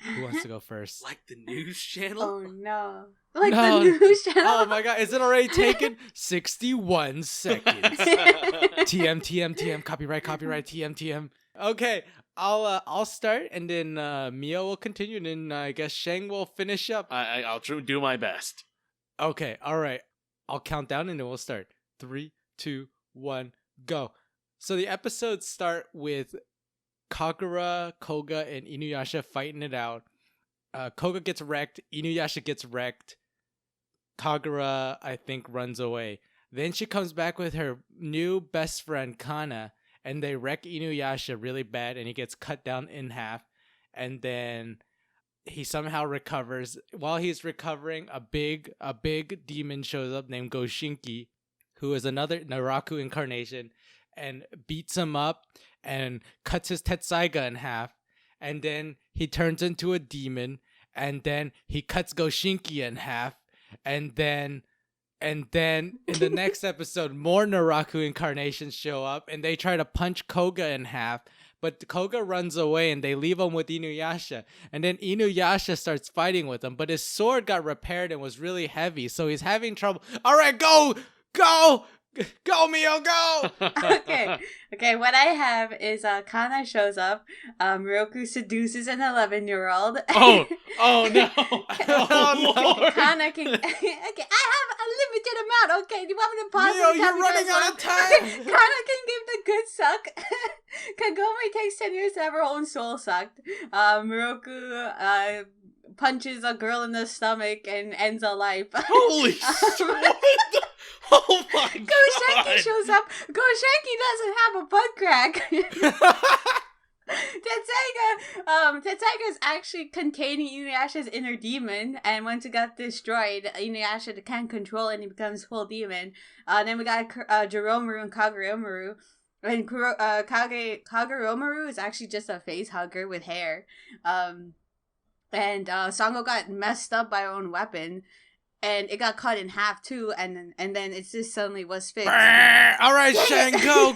[SPEAKER 1] Who wants to go first?
[SPEAKER 2] Like the news channel?
[SPEAKER 3] Oh no. Like
[SPEAKER 1] No.
[SPEAKER 3] the news channel.
[SPEAKER 1] Oh my god, is it already taken? 61 seconds. TM, TM, TM, copyright, TM. Okay, I'll start, and then Miyo will continue, and then I guess Shang will finish up.
[SPEAKER 2] I'll do my best.
[SPEAKER 1] Okay, alright. I'll count down, and then we'll start. 3, 2, 1, go. So the episodes start with Kagura, Koga, and Inuyasha fighting it out. Koga gets wrecked, Inuyasha gets wrecked. Kagura, I think, runs away. Then she comes back with her new best friend, Kana, and they wreck Inuyasha really bad, and he gets cut down in half. And then he somehow recovers. While he's recovering, a big demon shows up named Goshinki, who is another Naraku incarnation, and beats him up and cuts his Tetsaiga in half. And then he turns into a demon, and then he cuts Goshinki in half. And then in the next episode, more Naraku incarnations show up, and they try to punch Koga in half. But Koga runs away, and they leave him with Inuyasha. And then Inuyasha starts fighting with him, but his sword got repaired and was really heavy, so he's having trouble. All right, go, Miyo, go!
[SPEAKER 3] Okay, what I have is Kana shows up, Miroku seduces an 11-year-old.
[SPEAKER 2] Oh no!
[SPEAKER 1] Oh, Lord.
[SPEAKER 3] Kana can... Okay, I have a limited amount, okay? Do you want me to pause?
[SPEAKER 1] Miyo,
[SPEAKER 3] and
[SPEAKER 1] you're
[SPEAKER 3] have you
[SPEAKER 1] running
[SPEAKER 3] guys
[SPEAKER 1] out of
[SPEAKER 3] laugh?
[SPEAKER 1] time!
[SPEAKER 3] Kana can give the good suck. Kagome takes 10 years to have her own soul sucked. Miroku punches a girl in the stomach and ends a life.
[SPEAKER 2] Holy shit! What the? Oh my god!
[SPEAKER 3] Goshenki shows up. Goshenki doesn't have a butt crack. Tetsaiga is actually containing Inuyasha's inner demon, and once it got destroyed, Inuyasha can't control it and he becomes full demon. Then we got Jiromaru and Kaguryomaru. And Kaguryomaru is actually just a face hugger with hair. And Sango got messed up by her own weapon, and it got cut in half too, and then it just suddenly was fixed.
[SPEAKER 1] All right, Shang, go.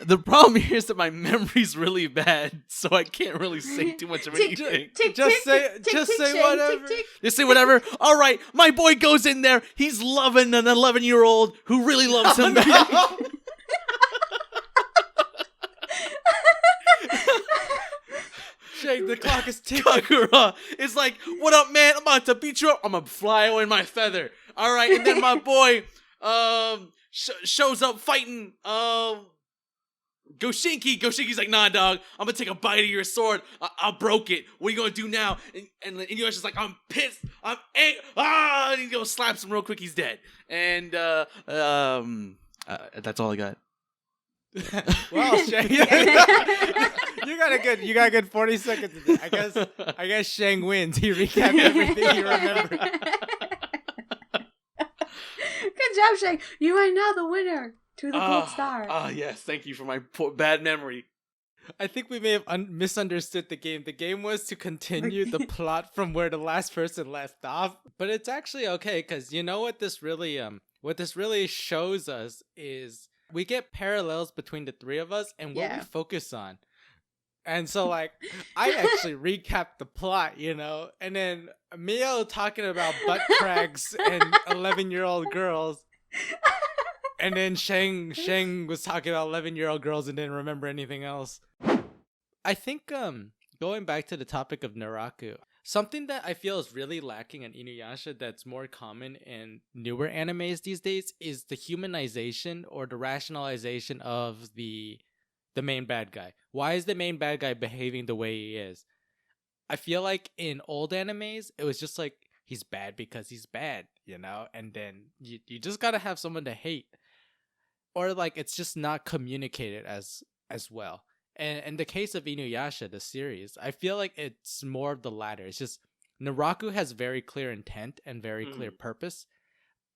[SPEAKER 2] The problem here is that my memory's really bad, so I can't really say too much of anything.
[SPEAKER 1] Just say whatever.
[SPEAKER 2] Just say whatever. All right, my boy goes in there. He's loving an 11-year-old who really loves him back.
[SPEAKER 1] Shang, the clock is ticking.
[SPEAKER 2] Kagura is like, "What up, man? I'm about to beat you up. I'm gonna fly away in my feather." All right, and then my boy shows up fighting Goshinki. Goshinki's like, "Nah, dog. I'm gonna take a bite of your sword. I broke it. What are you gonna do now?" And Inuyasha's like, "I'm pissed. I'm angry." And he goes slaps him real quick. He's dead. And that's all I got.
[SPEAKER 1] Well, Shang, you got a good 40 seconds. I guess Shang wins. He recapped everything he remembered.
[SPEAKER 3] Good job, Shang. You are now the winner to the gold star.
[SPEAKER 2] Yes. Thank you for my bad memory.
[SPEAKER 1] I think we may have misunderstood the game. The game was to continue the plot from where the last person left off, but it's actually okay, because you know what this really shows us is we get parallels between the three of us and what we focus on. And so, like, I actually recapped the plot, you know? And then Miyo talking about butt cracks and 11-year-old girls. And then Shang was talking about 11-year-old girls and didn't remember anything else. I think, going back to the topic of Naraku, something that I feel is really lacking in Inuyasha that's more common in newer animes these days is the humanization or the rationalization of the main bad guy. Why is the main bad guy behaving the way he is? I feel like in old animes, it was just like, he's bad because he's bad, you know? And then you just gotta have someone to hate. Or like, it's just not communicated as well. And in the case of Inuyasha, the series, I feel like it's more of the latter. It's just Naraku has very clear intent and very clear purpose.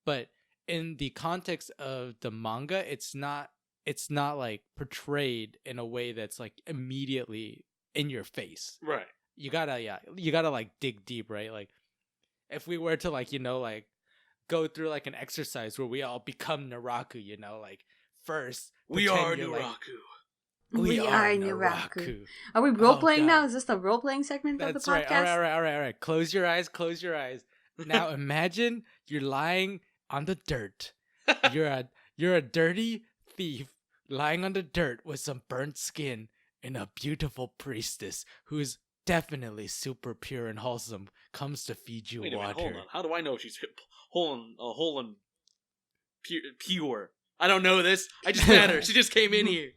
[SPEAKER 1] But in the context of the manga, it's not like portrayed in a way that's like immediately in your face.
[SPEAKER 2] Right.
[SPEAKER 1] You gotta like dig deep, right? Like if we were to like, you know, like go through like an exercise where we all become Naraku, you know, like first
[SPEAKER 2] We are
[SPEAKER 1] Naraku.
[SPEAKER 2] Naraku.
[SPEAKER 3] We are Naraku. Are we role playing now? Is this the role playing segment of the podcast?
[SPEAKER 1] That's right. All right. Close your eyes. Now imagine you're lying on the dirt. You're a dirty thief lying on the dirt with some burnt skin, and a beautiful priestess who's definitely super pure and wholesome comes to feed you
[SPEAKER 2] Wait a
[SPEAKER 1] water.
[SPEAKER 2] minute, hold on. How do I know if she's whole and pure? I don't know this. I just met her. She just came in here.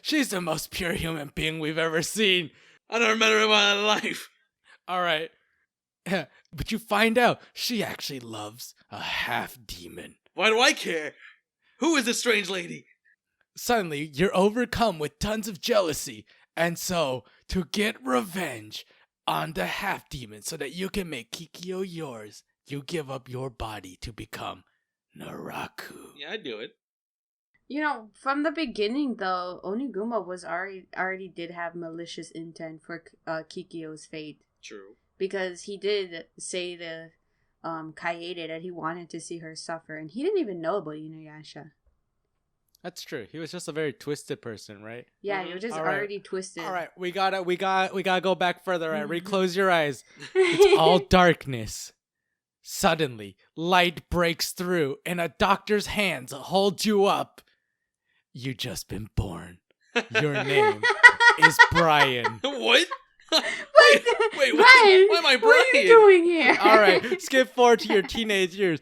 [SPEAKER 1] She's the most pure human being we've ever seen.
[SPEAKER 2] I never met her in my life.
[SPEAKER 1] All right. But you find out she actually loves a half-demon.
[SPEAKER 2] Why do I care? Who is this strange lady?
[SPEAKER 1] Suddenly, you're overcome with tons of jealousy. And so, to get revenge on the half-demon so that you can make Kikyo yours, you give up your body to become Naraku.
[SPEAKER 2] Yeah, I'd do it.
[SPEAKER 3] You know, from the beginning, though, Oniguma was already did have malicious intent for Kikyo's fate.
[SPEAKER 2] True.
[SPEAKER 3] Because he did say to Kaede that he wanted to see her suffer, and he didn't even know about Inuyasha.
[SPEAKER 1] That's true. He was just a very twisted person, right?
[SPEAKER 3] Yeah, he was just already twisted.
[SPEAKER 1] All right, we gotta go back further. Right, reclose your eyes. It's all darkness. Suddenly, light breaks through, and a doctor's hands hold you up. You just been born. Your name is Brian.
[SPEAKER 2] What? Wait,
[SPEAKER 3] Brian,
[SPEAKER 2] why am I Brian?
[SPEAKER 3] What are you doing here?
[SPEAKER 1] All right, skip forward to your teenage years.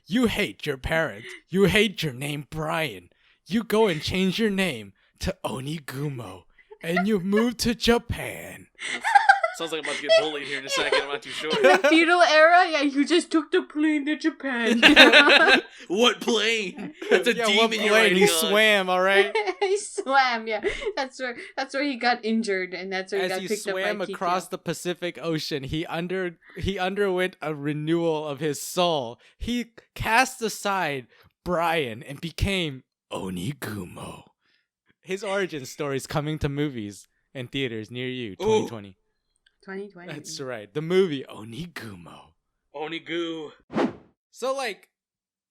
[SPEAKER 1] You hate your parents. You hate your name, Brian. You go and change your name to Onigumo, and you move to Japan.
[SPEAKER 2] Sounds like I'm about to get bullied here in a second. I'm not too sure.
[SPEAKER 3] In the feudal era, yeah, you just took the plane to Japan.
[SPEAKER 2] What plane? That's a demon
[SPEAKER 1] what
[SPEAKER 2] you're
[SPEAKER 1] plane?
[SPEAKER 2] riding
[SPEAKER 1] He
[SPEAKER 2] on.
[SPEAKER 1] swam, all right?
[SPEAKER 3] He swam, yeah. That's where he got injured, and that's where he got
[SPEAKER 1] As he
[SPEAKER 3] picked up by
[SPEAKER 1] swam
[SPEAKER 3] Kikyo.
[SPEAKER 1] across the Pacific Ocean, he underwent a renewal of his soul. He cast aside Brian and became Onigumo. His origin story is coming to movies and theaters near you, 2020.
[SPEAKER 3] 2020.
[SPEAKER 1] That's right. The movie Onigumo.
[SPEAKER 2] Onigu.
[SPEAKER 1] So, like,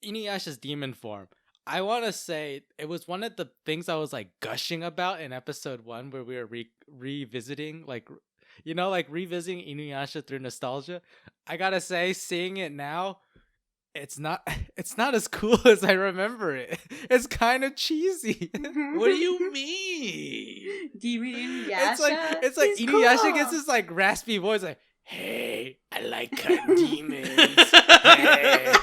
[SPEAKER 1] Inuyasha's demon form, I want to say it was one of the things I was, like, gushing about in episode 1 where we were revisiting, like, you know, like, revisiting Inuyasha through nostalgia. I gotta say, seeing it now, it's not as cool as I remember it. It's kind of cheesy.
[SPEAKER 2] What do you mean?
[SPEAKER 3] Demon Inuyasha?
[SPEAKER 1] It's like
[SPEAKER 3] He's
[SPEAKER 1] Inuyasha
[SPEAKER 3] cool.
[SPEAKER 1] gets this like raspy voice like, "Hey, I like cutting demons." Hey.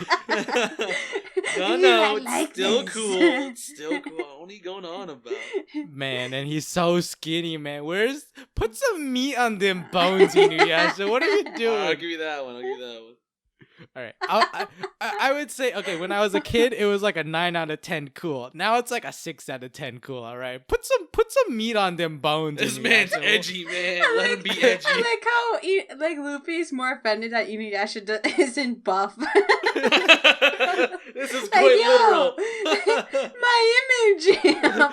[SPEAKER 2] No,
[SPEAKER 3] I
[SPEAKER 2] it's
[SPEAKER 3] like
[SPEAKER 2] still
[SPEAKER 3] this.
[SPEAKER 2] cool. It's still cool. Only going on about.
[SPEAKER 1] Man, and he's so skinny, man. Put some meat on them bones, Inuyasha. What are you doing?
[SPEAKER 2] I'll give you that one.
[SPEAKER 1] All right, I would say, okay, when I was a kid, it was like a 9 out of 10 cool. Now it's like a 6 out of 10 cool. All right, put some meat on them bones.
[SPEAKER 2] This
[SPEAKER 1] Inuyasha.
[SPEAKER 2] man's edgy, man. Let him be edgy.
[SPEAKER 3] I like how Luffy's more offended that Inuyasha isn't buff.
[SPEAKER 2] This is
[SPEAKER 3] Like,
[SPEAKER 2] quite
[SPEAKER 3] yo,
[SPEAKER 2] literal.
[SPEAKER 3] my image of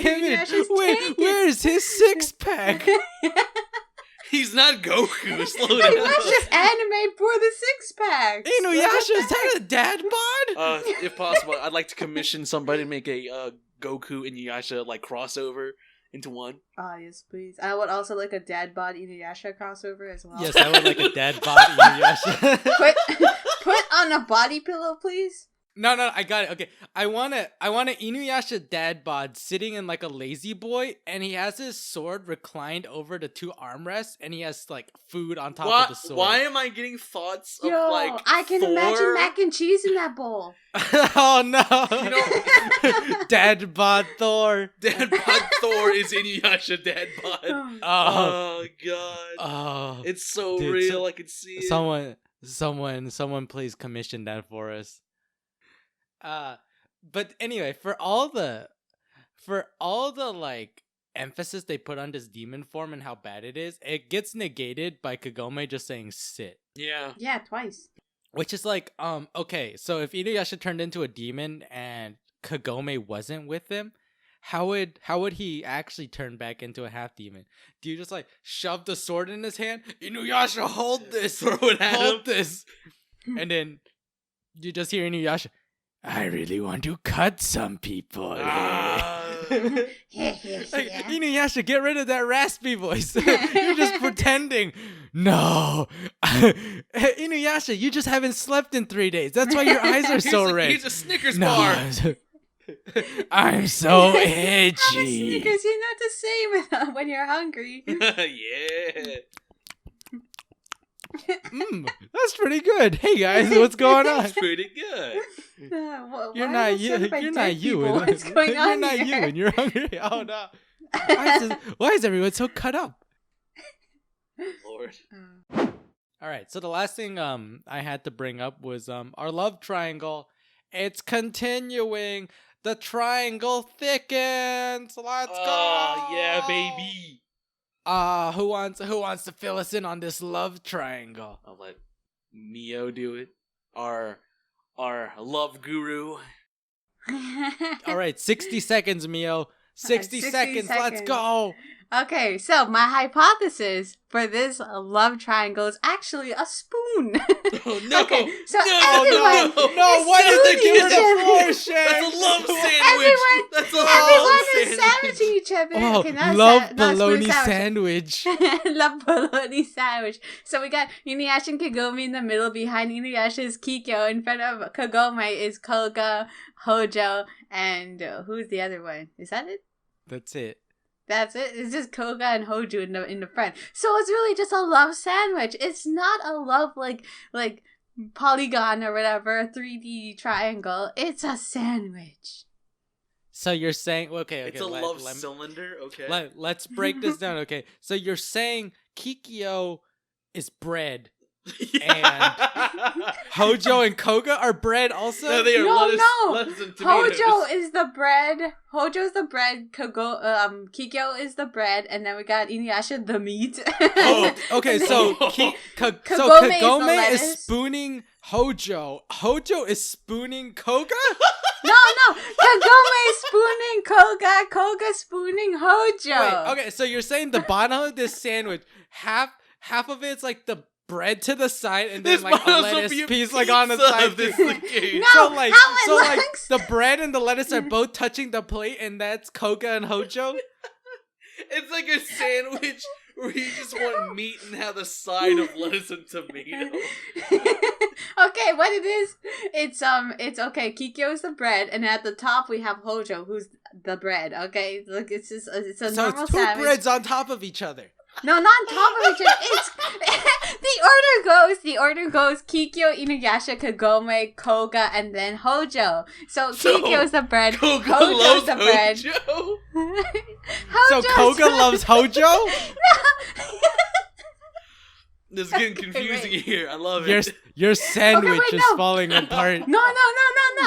[SPEAKER 3] Inuyasha's
[SPEAKER 1] Wait,
[SPEAKER 3] taken.
[SPEAKER 1] where's his 6-pack?
[SPEAKER 2] He's not Goku. Slow
[SPEAKER 3] Like,
[SPEAKER 2] down.
[SPEAKER 3] let's just animate for the 6-pack.
[SPEAKER 1] Inuyasha, is that a dad bod?
[SPEAKER 2] If possible, I'd like to commission somebody to make a Goku and Inuyasha like crossover into one.
[SPEAKER 3] Oh, yes, please. I would also like a dad bod Inuyasha crossover as well.
[SPEAKER 1] Yes, I would like a dad body Inuyasha.
[SPEAKER 3] Put on a body pillow, please.
[SPEAKER 1] No, I got it. Okay, I want a Inuyasha dad bod sitting in like a lazy boy, and he has his sword reclined over the two armrests, and he has like food on top of the sword.
[SPEAKER 2] Why am I getting thoughts of
[SPEAKER 3] Yo,
[SPEAKER 2] like
[SPEAKER 3] I can
[SPEAKER 2] Thor?
[SPEAKER 3] imagine mac and cheese in that bowl.
[SPEAKER 1] Oh no!
[SPEAKER 2] You know,
[SPEAKER 1] dad bod Thor.
[SPEAKER 2] Dad bod Thor is Inuyasha dad bod.
[SPEAKER 1] Oh,
[SPEAKER 2] God!
[SPEAKER 1] oh,
[SPEAKER 2] It's so
[SPEAKER 1] dude,
[SPEAKER 2] real. I can see it.
[SPEAKER 1] Someone please commission that for us. But anyway, for all the like emphasis they put on this demon form and how bad it is, it gets negated by Kagome just saying sit.
[SPEAKER 3] Yeah, twice.
[SPEAKER 1] Which is like, okay, so if Inuyasha turned into a demon and Kagome wasn't with him, how would he actually turn back into a half demon? Do you just like shove the sword in his hand? Inuyasha, hold this,
[SPEAKER 2] Throw it at him.
[SPEAKER 1] hold this, and then you just hear Inuyasha. I really want to cut some people. Like, Inuyasha, get rid of that raspy voice. You're just pretending. No. Inuyasha, you just haven't slept in 3 days. That's why your eyes are so red.
[SPEAKER 2] He's a Snickers bar.
[SPEAKER 1] I'm so
[SPEAKER 3] How
[SPEAKER 1] itchy.
[SPEAKER 3] Snickers, you're not the same when you're hungry.
[SPEAKER 2] Yeah.
[SPEAKER 1] That's pretty good. Hey guys, what's going on?
[SPEAKER 2] That's pretty good.
[SPEAKER 1] You're not you. You're not you.
[SPEAKER 3] What's going on?
[SPEAKER 1] You're not you, and you're hungry. Oh no! Why is everyone so cut up?
[SPEAKER 2] Lord.
[SPEAKER 1] All right. So the last thing I had to bring up was our love triangle. It's continuing. The triangle thickens. Let's go.
[SPEAKER 2] Yeah, baby.
[SPEAKER 1] Who wants to fill us in on this love triangle?
[SPEAKER 2] I'll let Miyo do it. Our love guru.
[SPEAKER 1] All right, 60 seconds, Miyo. 60 seconds. Let's go.
[SPEAKER 3] Okay, so my hypothesis for this love triangle is actually a spoon.
[SPEAKER 2] Oh no!
[SPEAKER 3] Okay, so
[SPEAKER 2] no!
[SPEAKER 1] Why did they give her the floor, Shang?
[SPEAKER 2] That's a love sandwich. That's a love
[SPEAKER 3] Everyone is
[SPEAKER 2] sandwich.
[SPEAKER 3] sandwiching each other.
[SPEAKER 1] Oh,
[SPEAKER 3] Okay, not
[SPEAKER 1] love
[SPEAKER 3] not
[SPEAKER 1] bologna
[SPEAKER 3] spoon
[SPEAKER 1] sandwich.
[SPEAKER 3] Love bologna sandwich. So we got Inuyasha and Kagome in the middle. Behind Inuyasha is Kikyo. In front of Kagome is Koga, Hojo, and who's the other one? Is that it?
[SPEAKER 1] That's it.
[SPEAKER 3] That's it. It's just Koga and Hojo in the front. So it's really just a love sandwich. It's not a love like polygon or whatever, a 3D triangle. It's a sandwich.
[SPEAKER 1] So you're saying okay.
[SPEAKER 2] It's a love cylinder. Okay.
[SPEAKER 1] Let's break this down. Okay, so you're saying Kikyo is bread. And Hojo and Koga are bread also?
[SPEAKER 2] No, they are lettuce and tomatoes.
[SPEAKER 3] Hojo is the bread. Hojo's the bread. Kikyo is the bread, and then we got Inuyasha the meat.
[SPEAKER 1] Oh, okay. So Kagome is spooning Hojo. Hojo is spooning Koga.
[SPEAKER 3] No. Kagome is spooning Koga. Koga spooning Hojo.
[SPEAKER 1] Wait. Okay. So you're saying the bottom of this sandwich, half of it's like the bread to the side, and then like a lettuce piece like on the side.
[SPEAKER 2] This
[SPEAKER 3] No,
[SPEAKER 1] so like
[SPEAKER 3] looks.
[SPEAKER 1] the bread and the lettuce are both touching the plate, and that's Koga and Hojo.
[SPEAKER 2] It's like a sandwich where you just want meat and have the side of lettuce and tomato.
[SPEAKER 3] Okay, what it is, it's okay. Kikyo is the bread, and at the top we have Hojo, who's the bread. Okay, look, it's a
[SPEAKER 1] So
[SPEAKER 3] normal
[SPEAKER 1] it's two
[SPEAKER 3] sandwich.
[SPEAKER 1] breads on top of each other.
[SPEAKER 3] No, not on top of each other. It's the order goes Kikyo, Inuyasha, Kagome, Koga, and then Hojo. So Kikyo's the bread.
[SPEAKER 2] Koga
[SPEAKER 3] Hojo's
[SPEAKER 2] loves
[SPEAKER 3] the bread.
[SPEAKER 2] Hojo.
[SPEAKER 1] So Koga loves Hojo?
[SPEAKER 3] No.
[SPEAKER 2] This is getting confusing here. I love it.
[SPEAKER 1] Your sandwich is
[SPEAKER 3] no.
[SPEAKER 1] falling apart.
[SPEAKER 3] No.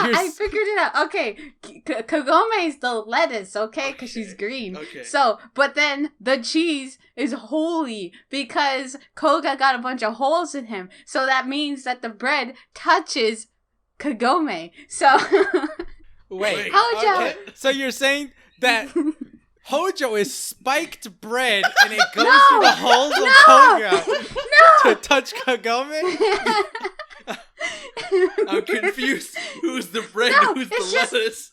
[SPEAKER 1] You're
[SPEAKER 3] I figured it out. Okay, Kagome is the lettuce, okay? Because she's green.
[SPEAKER 2] Okay.
[SPEAKER 3] So, but then the cheese is holy because Koga got a bunch of holes in him. So that means that the bread touches Kagome. So,
[SPEAKER 1] Wait.
[SPEAKER 3] Hojo.
[SPEAKER 1] Okay. So you're saying that Hojo is spiked bread and it goes
[SPEAKER 3] No!
[SPEAKER 1] through the holes of Koga to touch Kagome?
[SPEAKER 2] I'm confused. Who's the bread?
[SPEAKER 3] No,
[SPEAKER 2] Who's
[SPEAKER 3] it's
[SPEAKER 2] the
[SPEAKER 3] just-
[SPEAKER 2] lettuce?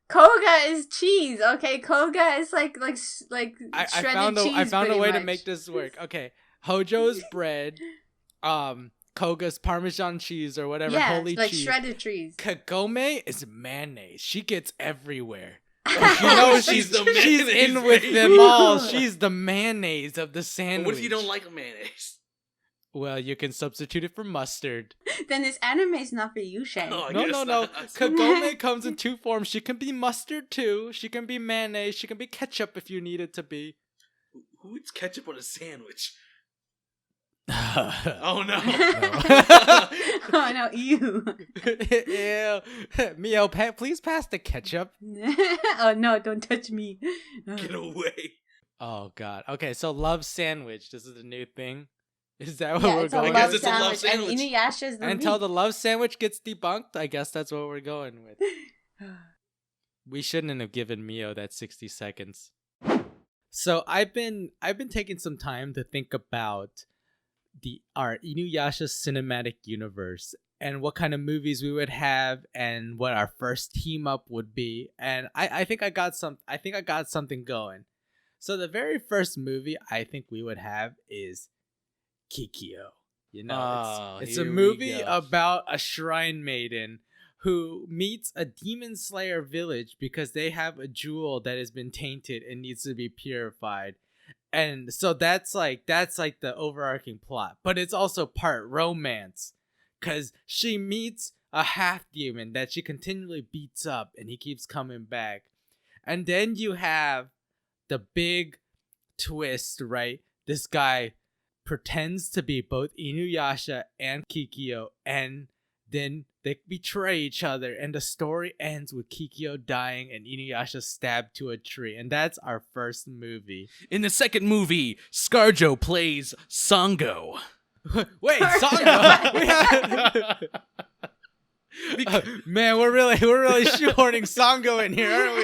[SPEAKER 3] Koga is cheese. Okay, Koga is like
[SPEAKER 1] I
[SPEAKER 3] shredded cheese.
[SPEAKER 1] I found a way to
[SPEAKER 3] much.
[SPEAKER 1] make this work. Okay, Hojo's bread, Koga's Parmesan cheese or whatever,
[SPEAKER 3] Yeah,
[SPEAKER 1] holy
[SPEAKER 3] like
[SPEAKER 1] cheese.
[SPEAKER 3] shredded cheese.
[SPEAKER 1] Kagome is mayonnaise. She gets everywhere.
[SPEAKER 2] You
[SPEAKER 1] know
[SPEAKER 2] she's the
[SPEAKER 1] She's
[SPEAKER 2] mayonnaise,
[SPEAKER 1] in with
[SPEAKER 2] right?
[SPEAKER 1] them all. She's the mayonnaise of the sandwich.
[SPEAKER 2] But what if you don't like mayonnaise?
[SPEAKER 1] Well, you can substitute it for mustard.
[SPEAKER 3] Then this anime is not for you, Shang.
[SPEAKER 2] Oh, I
[SPEAKER 1] No,
[SPEAKER 2] guess
[SPEAKER 1] no, no.
[SPEAKER 2] not.
[SPEAKER 1] Kagome comes in two forms. She can be mustard too. She can be mayonnaise. She can be ketchup if you need it to be.
[SPEAKER 2] Who eats ketchup on a sandwich?
[SPEAKER 1] Oh
[SPEAKER 2] Oh no.
[SPEAKER 3] Oh no, you.
[SPEAKER 1] Ew. Miyo, please pass the ketchup.
[SPEAKER 3] Oh no, don't touch me.
[SPEAKER 2] Get away.
[SPEAKER 1] Oh god. Okay, so love sandwich. This is the new thing. Is that what
[SPEAKER 3] Yeah,
[SPEAKER 1] we're
[SPEAKER 3] it's a
[SPEAKER 1] going
[SPEAKER 2] I
[SPEAKER 3] love
[SPEAKER 2] guess
[SPEAKER 1] with?
[SPEAKER 2] it's a love
[SPEAKER 3] sandwich. And
[SPEAKER 2] sandwich.
[SPEAKER 3] Inuyasha's the
[SPEAKER 1] Until
[SPEAKER 3] meat.
[SPEAKER 1] the love sandwich gets debunked, I guess that's what we're going with. We shouldn't have given Miyo that 60 seconds. So I've been taking some time to think about our Inuyasha cinematic universe and what kind of movies we would have and what our first team up would be. And I think I got something going. So the very first movie I think we would have is Kikyo. You know, it's a
[SPEAKER 2] here we
[SPEAKER 1] movie
[SPEAKER 2] go.
[SPEAKER 1] about a shrine maiden who meets a demon slayer village because they have a jewel that has been tainted and needs to be purified. And so that's like the overarching plot, but it's also part romance cuz she meets a half demon that she continually beats up and he keeps coming back. And then you have the big twist, right? This guy pretends to be both Inuyasha and Kikyo, and then they betray each other, and the story ends with Kikyo dying and Inuyasha stabbed to a tree. And that's our first movie.
[SPEAKER 2] In the second movie, Scarjo plays Sango.
[SPEAKER 1] Wait, Sango? We have... Man, we're really shoehorning Sango in here, aren't we?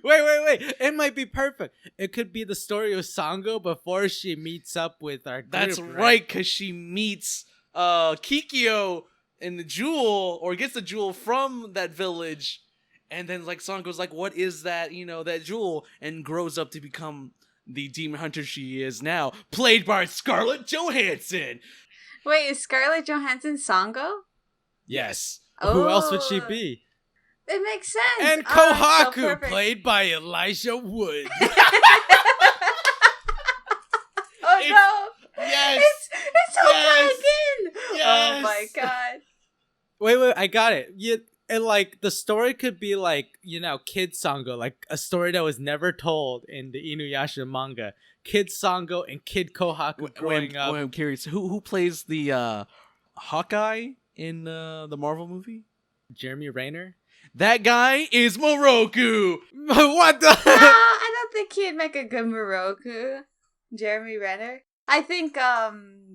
[SPEAKER 1] Wait. It might be perfect. It could be the story of Sango before she meets up with our group.
[SPEAKER 2] That's right, because she meets Kikyo in the jewel, or gets the jewel from that village, and then like Sango's like, what is that, that jewel, and grows up to become the demon hunter she is now, played by Scarlett Johansson.
[SPEAKER 3] Wait, is Scarlett Johansson Sango?
[SPEAKER 1] Yes.
[SPEAKER 3] Oh.
[SPEAKER 1] Who else would she be?
[SPEAKER 3] It makes sense.
[SPEAKER 1] And
[SPEAKER 3] Oh,
[SPEAKER 1] Kohaku,
[SPEAKER 3] so perfect.
[SPEAKER 1] played by Elijah Wood.
[SPEAKER 3] Oh no!
[SPEAKER 2] Yes.
[SPEAKER 3] It's so
[SPEAKER 2] Yes.
[SPEAKER 3] again.
[SPEAKER 2] Yes.
[SPEAKER 3] Oh my god!
[SPEAKER 1] Wait, I got it. And like the story could be like, Kid Sango, like a story that was never told in the Inuyasha manga. Kid Sango and Kid Kohaku growing up.
[SPEAKER 2] I'm curious, who plays the Hawkeye in the Marvel movie?
[SPEAKER 1] Jeremy Renner?
[SPEAKER 2] That guy is Miroku.
[SPEAKER 1] What the?
[SPEAKER 3] No, I don't think he'd make a good Miroku. Jeremy Renner. I think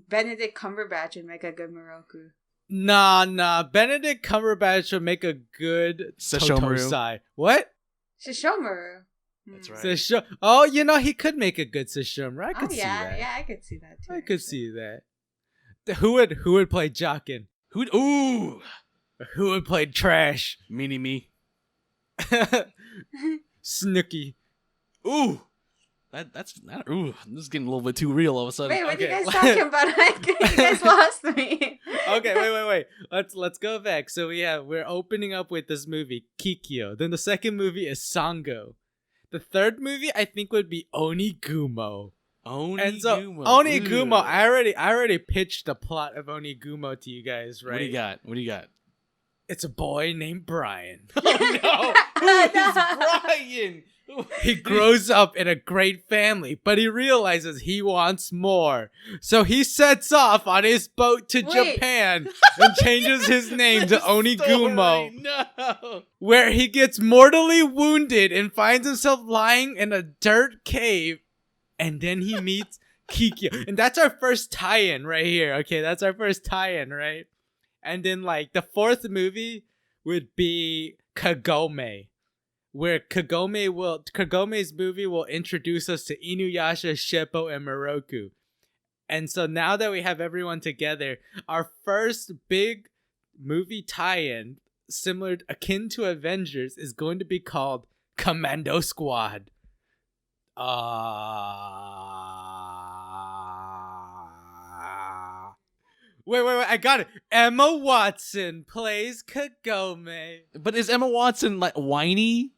[SPEAKER 3] Benedict Cumberbatch would make a good Miroku.
[SPEAKER 1] Nah. Benedict Cumberbatch would make a good
[SPEAKER 2] Sesshomaru.
[SPEAKER 1] Totosai. What?
[SPEAKER 3] Shishomaru.
[SPEAKER 2] That's right.
[SPEAKER 1] Oh, he could make a good Sesshomaru. I could see that.
[SPEAKER 3] Yeah, I could see that too.
[SPEAKER 1] I could see that. Who would play Jockin?
[SPEAKER 2] Ooh,
[SPEAKER 1] Who would play Trash?
[SPEAKER 2] Mini Me.
[SPEAKER 1] Snooky.
[SPEAKER 2] Ooh, that's ooh. This is getting a little bit too real all of a sudden.
[SPEAKER 3] Wait, what are you
[SPEAKER 1] Okay.
[SPEAKER 3] guys talking about? You guys lost me.
[SPEAKER 1] Okay, wait. Let's go back. So we're opening up with this movie, Kikyo. Then the second movie is Sango. The third movie I think would be Onigumo. And so Onigumo, I already pitched the plot of Onigumo to you guys, right?
[SPEAKER 2] What do you got?
[SPEAKER 1] It's a boy named Brian.
[SPEAKER 2] Oh no! Who is Brian?
[SPEAKER 1] He grows up in a great family, but he realizes he wants more. So he sets off on his boat to
[SPEAKER 3] Wait.
[SPEAKER 1] Japan and changes his name to Onigumo,
[SPEAKER 2] No.
[SPEAKER 1] where he gets mortally wounded and finds himself lying in a dirt cave. And then he meets Kikyo. And that's our first tie-in right here. Okay, that's our first tie-in, right? And then like the fourth movie would be Kagome, where Kagome's movie will introduce us to Inuyasha, Sheppo, and Miroku. And so now that we have everyone together, our first big movie tie-in similar, akin to Avengers, is going to be called Commando Squad. Wait, I got it. Emma Watson plays Kagome.
[SPEAKER 2] But is Emma Watson like whiny?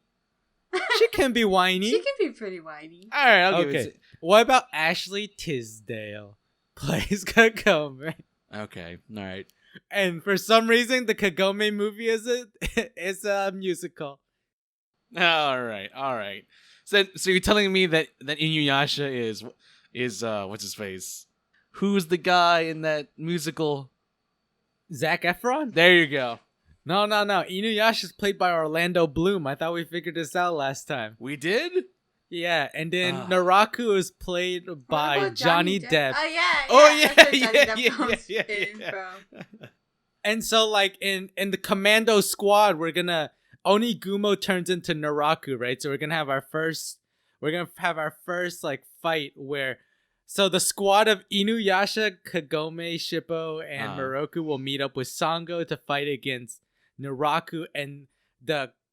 [SPEAKER 1] She can be whiny.
[SPEAKER 3] She can be pretty whiny.
[SPEAKER 2] All right, I'll give
[SPEAKER 1] Okay.
[SPEAKER 2] it.
[SPEAKER 1] What about Ashley Tisdale plays Kagome?
[SPEAKER 2] Okay, all right.
[SPEAKER 1] And for some reason, the Kagome movie is a musical.
[SPEAKER 2] All right. So you're telling me that Inuyasha is what's his face? Who's the guy in that musical?
[SPEAKER 1] Zac Efron?
[SPEAKER 2] There you go.
[SPEAKER 1] No. Inuyasha is played by Orlando Bloom. I thought we figured this out last time.
[SPEAKER 2] We did?
[SPEAKER 1] Yeah, and then Naraku is played by
[SPEAKER 3] What about
[SPEAKER 1] Johnny Depp.
[SPEAKER 3] Oh yeah.
[SPEAKER 2] Oh,
[SPEAKER 3] That's where
[SPEAKER 2] yeah,
[SPEAKER 3] Johnny
[SPEAKER 2] yeah,
[SPEAKER 3] Depp comes
[SPEAKER 2] yeah,
[SPEAKER 3] in
[SPEAKER 2] yeah.
[SPEAKER 3] from.
[SPEAKER 1] And so, like, in the Commando Squad, Onigumo turns into Naraku, right? So we're gonna have our first like fight where, so the squad of Inuyasha, Kagome, Shippo, and Miroku will meet up with Sango to fight against Naraku, and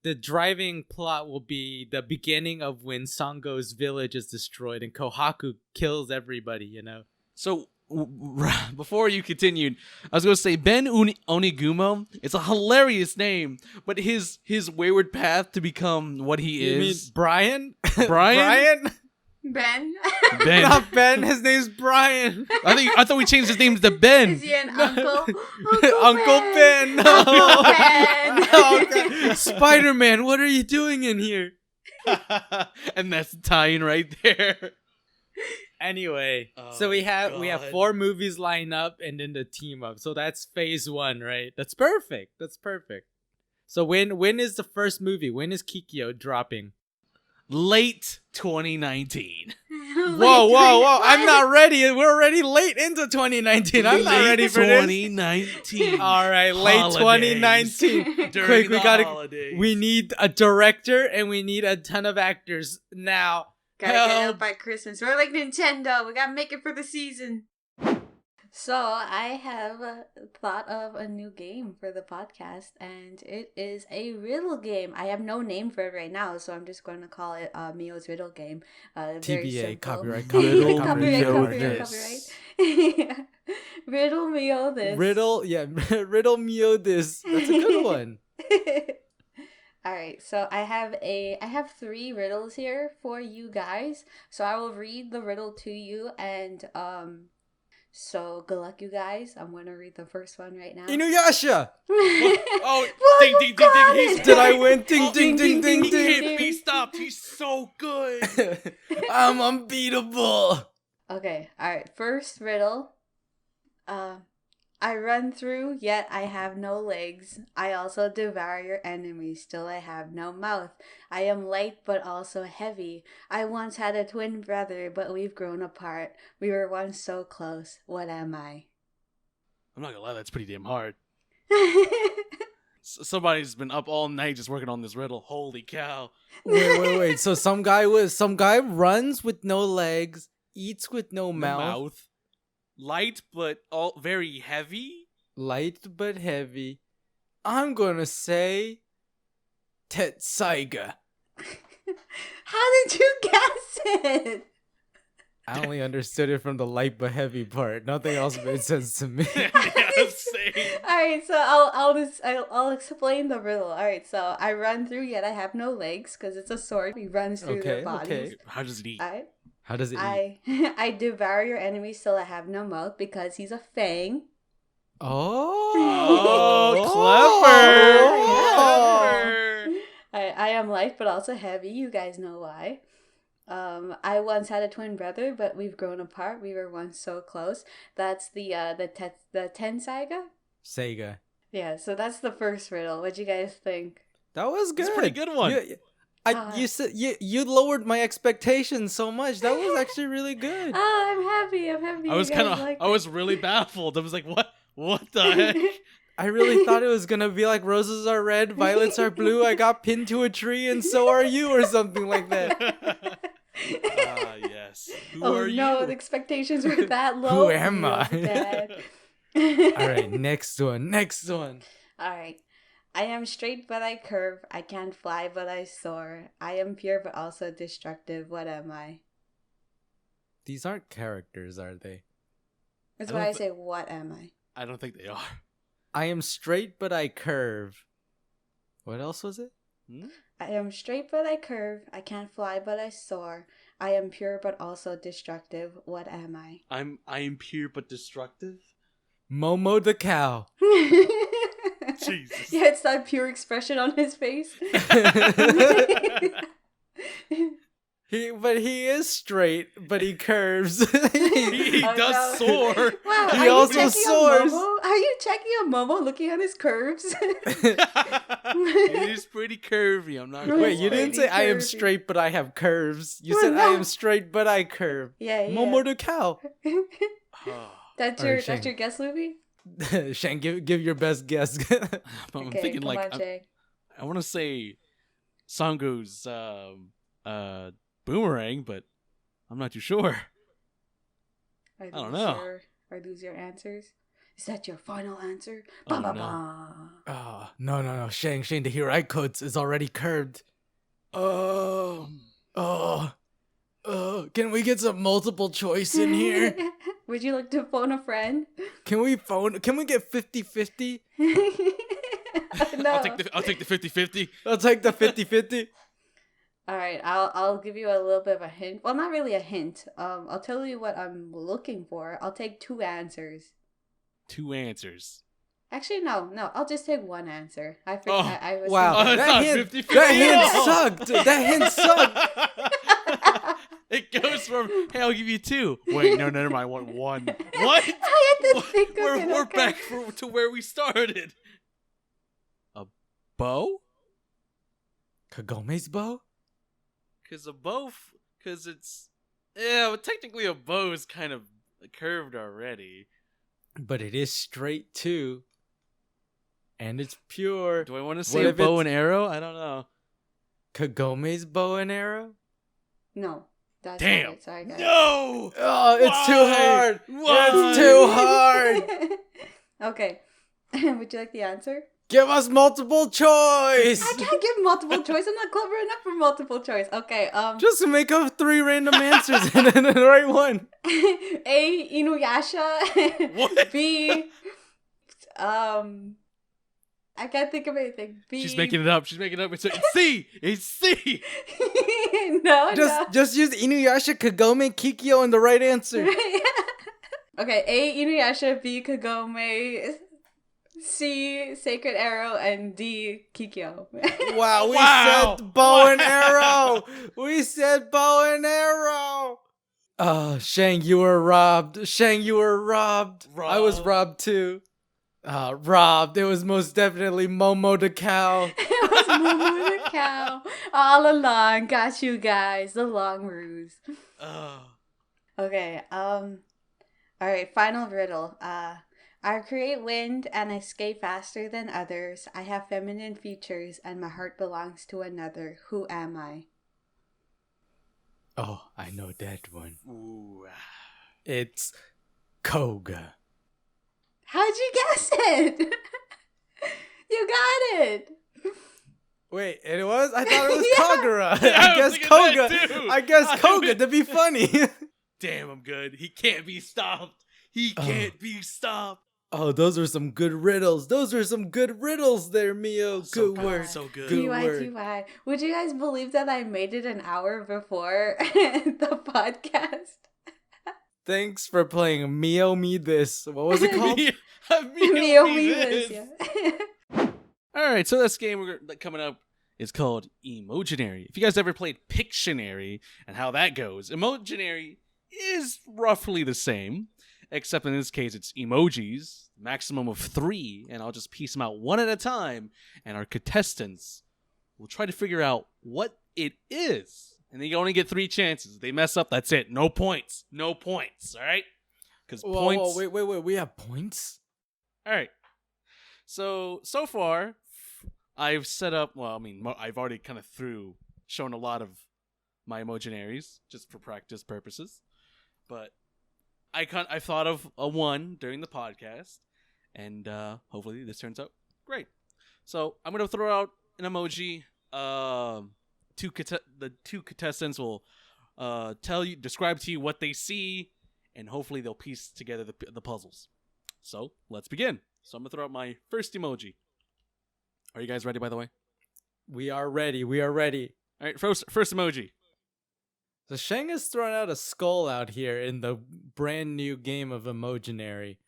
[SPEAKER 1] the driving plot will be the beginning of when Sango's village is destroyed and Kohaku kills everybody, you know?
[SPEAKER 2] So before you continued, I was going to say Ben Onigumo. It's a hilarious name, but his wayward path to become what he
[SPEAKER 1] You mean
[SPEAKER 2] is.
[SPEAKER 1] Brian?
[SPEAKER 2] Brian?
[SPEAKER 3] Ben.
[SPEAKER 2] Ben.
[SPEAKER 1] Not Ben, his name's Brian.
[SPEAKER 2] I thought we changed his name to Ben.
[SPEAKER 3] Is he an uncle?
[SPEAKER 1] Uncle Ben. No.
[SPEAKER 3] Uncle Ben.
[SPEAKER 1] Oh, God. Spider-Man, what are you doing in here?
[SPEAKER 2] And that's the tie-in right there.
[SPEAKER 1] Anyway,
[SPEAKER 2] Oh,
[SPEAKER 1] so we have
[SPEAKER 2] God.
[SPEAKER 1] 4 movies lined up and then the team up. So that's phase 1, right? That's perfect. So when is the first movie? When is Kikyo dropping?
[SPEAKER 2] Late 2019.
[SPEAKER 1] Whoa. I'm not ready. We're already late into 2019. I'm not
[SPEAKER 2] Late
[SPEAKER 1] ready for this.
[SPEAKER 2] 2019.
[SPEAKER 1] All right, late
[SPEAKER 2] Holidays.
[SPEAKER 1] 2019.
[SPEAKER 2] During
[SPEAKER 1] Quick,
[SPEAKER 2] the holidays.
[SPEAKER 1] we need a director and we need a ton of actors now.
[SPEAKER 3] Gotta get
[SPEAKER 1] Help.
[SPEAKER 3] out by Christmas. We're like Nintendo. We gotta make it for the season. So I have thought of a new game for the podcast, and it is a riddle game. I have no name for it right now, so I'm just going to call it Miyo's Riddle Game. Very
[SPEAKER 1] TBA,
[SPEAKER 3] simple.
[SPEAKER 1] copyright.
[SPEAKER 2] Riddle
[SPEAKER 3] copyright.
[SPEAKER 2] Miyo
[SPEAKER 3] Riddle Miyo this.
[SPEAKER 1] Riddle Miyo this. That's a good one.
[SPEAKER 3] All right, so I have 3 riddles here for you guys. So I will read the riddle to you, and so good luck, you guys. I'm gonna read the first one right now.
[SPEAKER 1] Inuyasha!
[SPEAKER 2] Oh,
[SPEAKER 3] Well,
[SPEAKER 2] ding,
[SPEAKER 3] you
[SPEAKER 2] ding, ding,
[SPEAKER 3] got
[SPEAKER 2] ding.
[SPEAKER 3] it.
[SPEAKER 1] Did I win? Ding, ding, ding, ding,
[SPEAKER 2] He
[SPEAKER 1] ding.
[SPEAKER 2] can't be stopped. He's so good.
[SPEAKER 1] I'm unbeatable.
[SPEAKER 3] Okay, all right. First riddle. I run through, yet I have no legs. I also devour your enemies, still I have no mouth. I am light, but also heavy. I once had a twin brother, but we've grown apart. We were once so close. What am I?
[SPEAKER 2] I'm not gonna lie, that's pretty damn hard. Somebody's been up all night just working on this riddle. Holy cow.
[SPEAKER 1] Wait. So some guy runs with no legs, eats with no mouth.
[SPEAKER 2] Light, but all very heavy.
[SPEAKER 1] Light but heavy. I'm gonna say Tetsaiga.
[SPEAKER 3] How did you guess it?
[SPEAKER 1] I only understood it from the light but heavy part. Nothing else made sense to me.
[SPEAKER 2] Yeah, same.
[SPEAKER 3] Alright, so I'll explain the riddle. Alright, so I run through, yet I have no legs, because it's a sword. He runs through their bodies.
[SPEAKER 1] Okay.
[SPEAKER 2] How does it eat?
[SPEAKER 3] Alright.
[SPEAKER 1] How does it eat?
[SPEAKER 3] I devour your enemies, still I have no mouth, because he's a fang.
[SPEAKER 1] Oh,
[SPEAKER 2] clever.
[SPEAKER 3] I am light, but also heavy. You guys know why. I once had a twin brother, but we've grown apart. We were once so close. That's the Tensaiga?
[SPEAKER 1] Sega.
[SPEAKER 3] Yeah, so that's the first riddle. What'd you guys think?
[SPEAKER 1] That was good.
[SPEAKER 2] It's a pretty good one.
[SPEAKER 1] You said you lowered my expectations so much. That was actually really good.
[SPEAKER 3] Oh, I'm happy.
[SPEAKER 2] I was really baffled. I was like, what the heck?
[SPEAKER 1] I really thought it was gonna be like roses are red, violets are blue. I got pinned to a tree, and so are you, or something like that.
[SPEAKER 2] Yes. Who
[SPEAKER 3] Oh
[SPEAKER 2] are
[SPEAKER 3] no,
[SPEAKER 2] you?
[SPEAKER 3] the expectations were that low.
[SPEAKER 1] Who am I?
[SPEAKER 3] Bad.
[SPEAKER 1] All right, next one.
[SPEAKER 3] All right. I am straight but I curve. I can't fly but I soar. I am pure but also destructive. What am I?
[SPEAKER 1] These aren't characters, are they?
[SPEAKER 3] That's
[SPEAKER 2] I
[SPEAKER 3] why
[SPEAKER 2] don't
[SPEAKER 3] I say, what am I?
[SPEAKER 2] I don't think they are.
[SPEAKER 1] I am straight, but I curve. What else was it?
[SPEAKER 2] Hmm?
[SPEAKER 3] I am straight but I curve. I can't fly but I soar. I am pure but also destructive. What am I?
[SPEAKER 2] I am pure but destructive.
[SPEAKER 1] Momo the cow.
[SPEAKER 2] Jesus.
[SPEAKER 3] Yeah, it's that pure expression on his face.
[SPEAKER 1] But he is straight, but he curves.
[SPEAKER 2] He
[SPEAKER 3] Oh,
[SPEAKER 2] does
[SPEAKER 3] no.
[SPEAKER 2] soar.
[SPEAKER 3] Wow,
[SPEAKER 1] He
[SPEAKER 3] are you
[SPEAKER 1] also
[SPEAKER 3] checking
[SPEAKER 1] soars.
[SPEAKER 3] On Momo? Are you checking on Momo looking at his curves?
[SPEAKER 2] It is pretty curvy. I'm not.
[SPEAKER 1] Wait, you
[SPEAKER 3] Pretty
[SPEAKER 1] didn't say I am
[SPEAKER 3] curvy.
[SPEAKER 1] straight, but I have curves. You
[SPEAKER 3] Well,
[SPEAKER 1] said I
[SPEAKER 3] no.
[SPEAKER 1] am straight, but I curve.
[SPEAKER 3] Yeah,
[SPEAKER 1] Momo the cow.
[SPEAKER 3] That's
[SPEAKER 1] Alright,
[SPEAKER 3] your
[SPEAKER 1] Shang.
[SPEAKER 3] guess, Luffy?
[SPEAKER 1] Shang, give your best guess.
[SPEAKER 2] I'm
[SPEAKER 3] Okay,
[SPEAKER 2] thinking
[SPEAKER 3] come
[SPEAKER 2] like
[SPEAKER 3] on, Shang.
[SPEAKER 2] I want to say Sango's boomerang, but I'm not too sure.
[SPEAKER 3] Are
[SPEAKER 2] I don't
[SPEAKER 3] these
[SPEAKER 2] know.
[SPEAKER 3] Are these your answers? Is that your final answer?
[SPEAKER 2] Oh,
[SPEAKER 3] Ba ba
[SPEAKER 2] no.
[SPEAKER 3] ba.
[SPEAKER 1] No. Shang, the Hirai codes is already curved. Oh, can we get some multiple choice in here?
[SPEAKER 3] Would you like to phone a friend?
[SPEAKER 1] Can we get 50-50?
[SPEAKER 3] No.
[SPEAKER 2] I'll take the 50-50.
[SPEAKER 1] I'll take the 50-50.
[SPEAKER 3] All right, I'll give you a little bit of a hint. Well, not really a hint. I'll tell you what I'm looking for. I'll take 2 answers.
[SPEAKER 2] 2 answers.
[SPEAKER 3] Actually, no. I'll just take 1 answer. I
[SPEAKER 2] Oh,
[SPEAKER 3] I was
[SPEAKER 1] Wow,
[SPEAKER 2] Oh,
[SPEAKER 3] thinking-
[SPEAKER 2] it's not 50-50.
[SPEAKER 1] that hint sucked.
[SPEAKER 2] It goes from, hey, I'll give you 2. Wait, no, never mind. I want 1. What?
[SPEAKER 3] I had to think of
[SPEAKER 2] We're,
[SPEAKER 3] it.
[SPEAKER 2] we're
[SPEAKER 3] okay.
[SPEAKER 2] back to where we started. A bow?
[SPEAKER 1] Kagome's bow?
[SPEAKER 2] Because it's, yeah, but technically a bow is kind of curved already.
[SPEAKER 1] But it is straight too. And it's pure.
[SPEAKER 2] Do I want to
[SPEAKER 1] What
[SPEAKER 2] say a
[SPEAKER 1] if
[SPEAKER 2] bow
[SPEAKER 1] it's-
[SPEAKER 2] and arrow? I don't know.
[SPEAKER 1] Kagome's bow and arrow?
[SPEAKER 3] No, that's
[SPEAKER 2] Damn.
[SPEAKER 3] not it. Sorry, guys.
[SPEAKER 2] No!
[SPEAKER 1] Oh, it's too
[SPEAKER 2] Why?
[SPEAKER 1] hard.
[SPEAKER 2] Why?
[SPEAKER 1] It's too hard.
[SPEAKER 3] Okay. Would you like the answer?
[SPEAKER 1] Give us multiple choice.
[SPEAKER 3] I can't give multiple choice. I'm not clever enough for multiple choice. Okay.
[SPEAKER 1] Just to make up 3 random answers and then the right one.
[SPEAKER 3] A. Inuyasha.
[SPEAKER 2] What?
[SPEAKER 3] B. I can't think of anything. B.
[SPEAKER 2] She's making it up. It's C. It's C.
[SPEAKER 3] No.
[SPEAKER 1] Just use Inuyasha, Kagome, Kikyo, and the right answer.
[SPEAKER 3] Okay. A. Inuyasha. B. Kagome. C. Sacred Arrow. And D. Kikyo.
[SPEAKER 1] Wow, we
[SPEAKER 2] Wow.
[SPEAKER 1] said bow and
[SPEAKER 2] Wow.
[SPEAKER 1] arrow. We said bow and arrow. Oh, Shang, you were robbed. I was robbed too. Robbed. It was most definitely Momo the cow.
[SPEAKER 3] It was Momo the cow. All along. Got you guys. The long ruse.
[SPEAKER 2] Oh.
[SPEAKER 3] Okay, alright, final riddle. I create wind and I skate faster than others. I have feminine features and my heart belongs to another. Who am I?
[SPEAKER 1] Oh, I know that one.
[SPEAKER 2] Ooh.
[SPEAKER 1] It's Koga.
[SPEAKER 3] How'd you guess it? You got it!
[SPEAKER 1] Wait, it was? I thought it was
[SPEAKER 3] Yeah.
[SPEAKER 1] Kagura.
[SPEAKER 2] Yeah,
[SPEAKER 1] I
[SPEAKER 2] I was
[SPEAKER 1] guess
[SPEAKER 2] thinking
[SPEAKER 1] Koga.
[SPEAKER 2] that too.
[SPEAKER 1] I guess
[SPEAKER 2] I
[SPEAKER 1] Koga
[SPEAKER 2] mean-
[SPEAKER 1] to be funny.
[SPEAKER 2] Damn, I'm good. He can't be stopped. He can't be stopped.
[SPEAKER 1] Oh, those are some good riddles. There, Miyo.
[SPEAKER 2] So
[SPEAKER 1] Good work.
[SPEAKER 2] So good.
[SPEAKER 1] Good
[SPEAKER 3] TY,
[SPEAKER 1] work.
[SPEAKER 3] TY. Would you guys believe that I made it an hour before the podcast?
[SPEAKER 2] Thanks for playing Miyo Me This. What was it called?
[SPEAKER 3] Miyo me this, yeah.
[SPEAKER 2] Alright, so this game we're coming up is called Emoginary. If you guys ever played Pictionary and how that goes, Emoginary is roughly the same, except in this case it's emojis, maximum of 3, and I'll just piece them out one at a time, and our contestants will try to figure out what it is. And then you only get 3 chances. If they mess up, that's it. No points. No points, alright? Because points...
[SPEAKER 1] Whoa, wait, we have points?
[SPEAKER 2] Alright. So far, I've set up, well, I mean, I've already kind of shown a lot of my Emojinaries, just for practice purposes. But I thought of a 1 during the podcast, and hopefully this turns out great. So I'm gonna throw out an emoji. The two contestants will describe to you what they see, and hopefully they'll piece together the puzzles. So let's begin. So I'm gonna throw out my first emoji. Are you guys ready? By the way,
[SPEAKER 1] We are ready. We are ready.
[SPEAKER 2] all right. First emoji.
[SPEAKER 1] So Shang has thrown out a skull out here in the brand new game of Emojinary.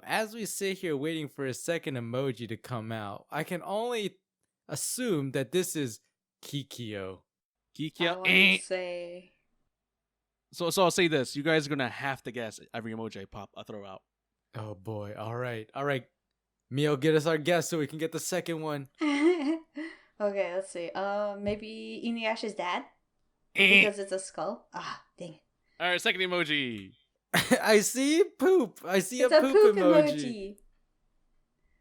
[SPEAKER 1] As we sit here waiting for a second emoji to come out, I can only assume that this is Kikyo.
[SPEAKER 3] I
[SPEAKER 2] Kikyo.
[SPEAKER 3] want to say.
[SPEAKER 2] So I'll say this: you guys are gonna have to guess every emoji I throw out.
[SPEAKER 1] Oh boy. All right. Miyo, get us our guess so we can get the second one.
[SPEAKER 3] Okay, let's see. Maybe Inuyasha's dad? Because it's a skull? Ah, dang it.
[SPEAKER 2] All right, second emoji.
[SPEAKER 1] I see poop. I see
[SPEAKER 3] It's
[SPEAKER 1] a poop emoji.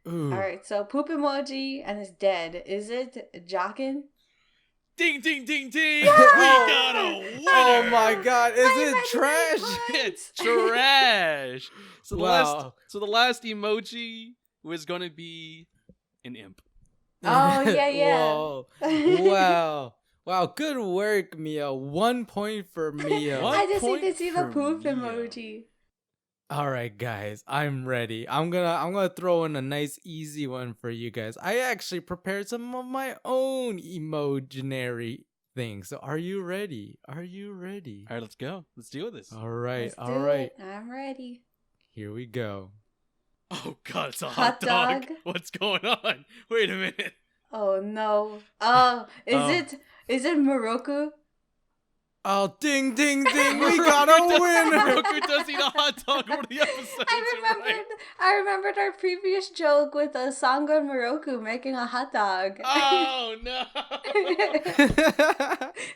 [SPEAKER 1] Ooh.
[SPEAKER 3] Alright, so poop emoji and it's dead. Is it Jockin?
[SPEAKER 2] Ding, ding, ding, ding!
[SPEAKER 3] Yeah!
[SPEAKER 2] We got a winner!
[SPEAKER 1] Oh my god, is
[SPEAKER 3] I
[SPEAKER 1] it trash?
[SPEAKER 2] It's trash. So the
[SPEAKER 1] Wow.
[SPEAKER 2] last emoji was gonna be an imp.
[SPEAKER 3] Oh, yeah.
[SPEAKER 1] Whoa. Wow. Wow, good work, Miyo. 1 point for Miyo.
[SPEAKER 2] What?
[SPEAKER 3] I just need to
[SPEAKER 2] point
[SPEAKER 3] see the
[SPEAKER 2] for
[SPEAKER 3] poop
[SPEAKER 2] Miyo.
[SPEAKER 3] emoji.
[SPEAKER 1] All right, guys, I'm ready. I'm gonna throw in a nice easy one for you guys. I actually prepared some of my own Emojinary things. So are you ready? Are you ready?
[SPEAKER 2] All right, let's go. Let's deal with this.
[SPEAKER 1] All right,
[SPEAKER 3] Let's
[SPEAKER 1] all
[SPEAKER 3] do
[SPEAKER 1] right.
[SPEAKER 3] it. I'm ready.
[SPEAKER 1] Here we go.
[SPEAKER 2] Oh god, it's a
[SPEAKER 3] Hot
[SPEAKER 2] hot dog.
[SPEAKER 3] dog?
[SPEAKER 2] What's going on? Wait a minute.
[SPEAKER 3] Oh no. Oh,
[SPEAKER 1] Oh.
[SPEAKER 3] is it Miroku?
[SPEAKER 1] Oh, ding, ding, ding! We got a winner.
[SPEAKER 2] Miroku does eat a hot dog over the episode.
[SPEAKER 3] I remembered our previous joke with Sangha and Miroku making a hot dog.
[SPEAKER 2] Oh no!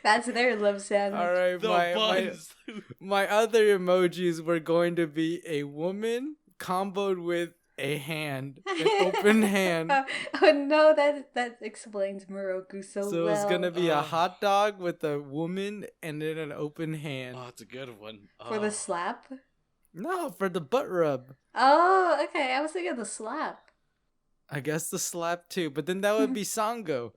[SPEAKER 3] That's their love sandwich.
[SPEAKER 1] All right,
[SPEAKER 2] The
[SPEAKER 1] my
[SPEAKER 2] buns.
[SPEAKER 1] other emojis were going to be a woman comboed with a hand, an open hand.
[SPEAKER 3] Oh no, that explains Miroku so
[SPEAKER 1] So
[SPEAKER 3] well.
[SPEAKER 1] it's gonna be a
[SPEAKER 2] Oh.
[SPEAKER 1] hot dog with a woman and then an open hand.
[SPEAKER 2] Oh, it's a good one.
[SPEAKER 3] For the slap?
[SPEAKER 1] No, for the butt rub.
[SPEAKER 3] Oh, okay. I was thinking the slap.
[SPEAKER 1] I guess the slap too, but then that would be Sango.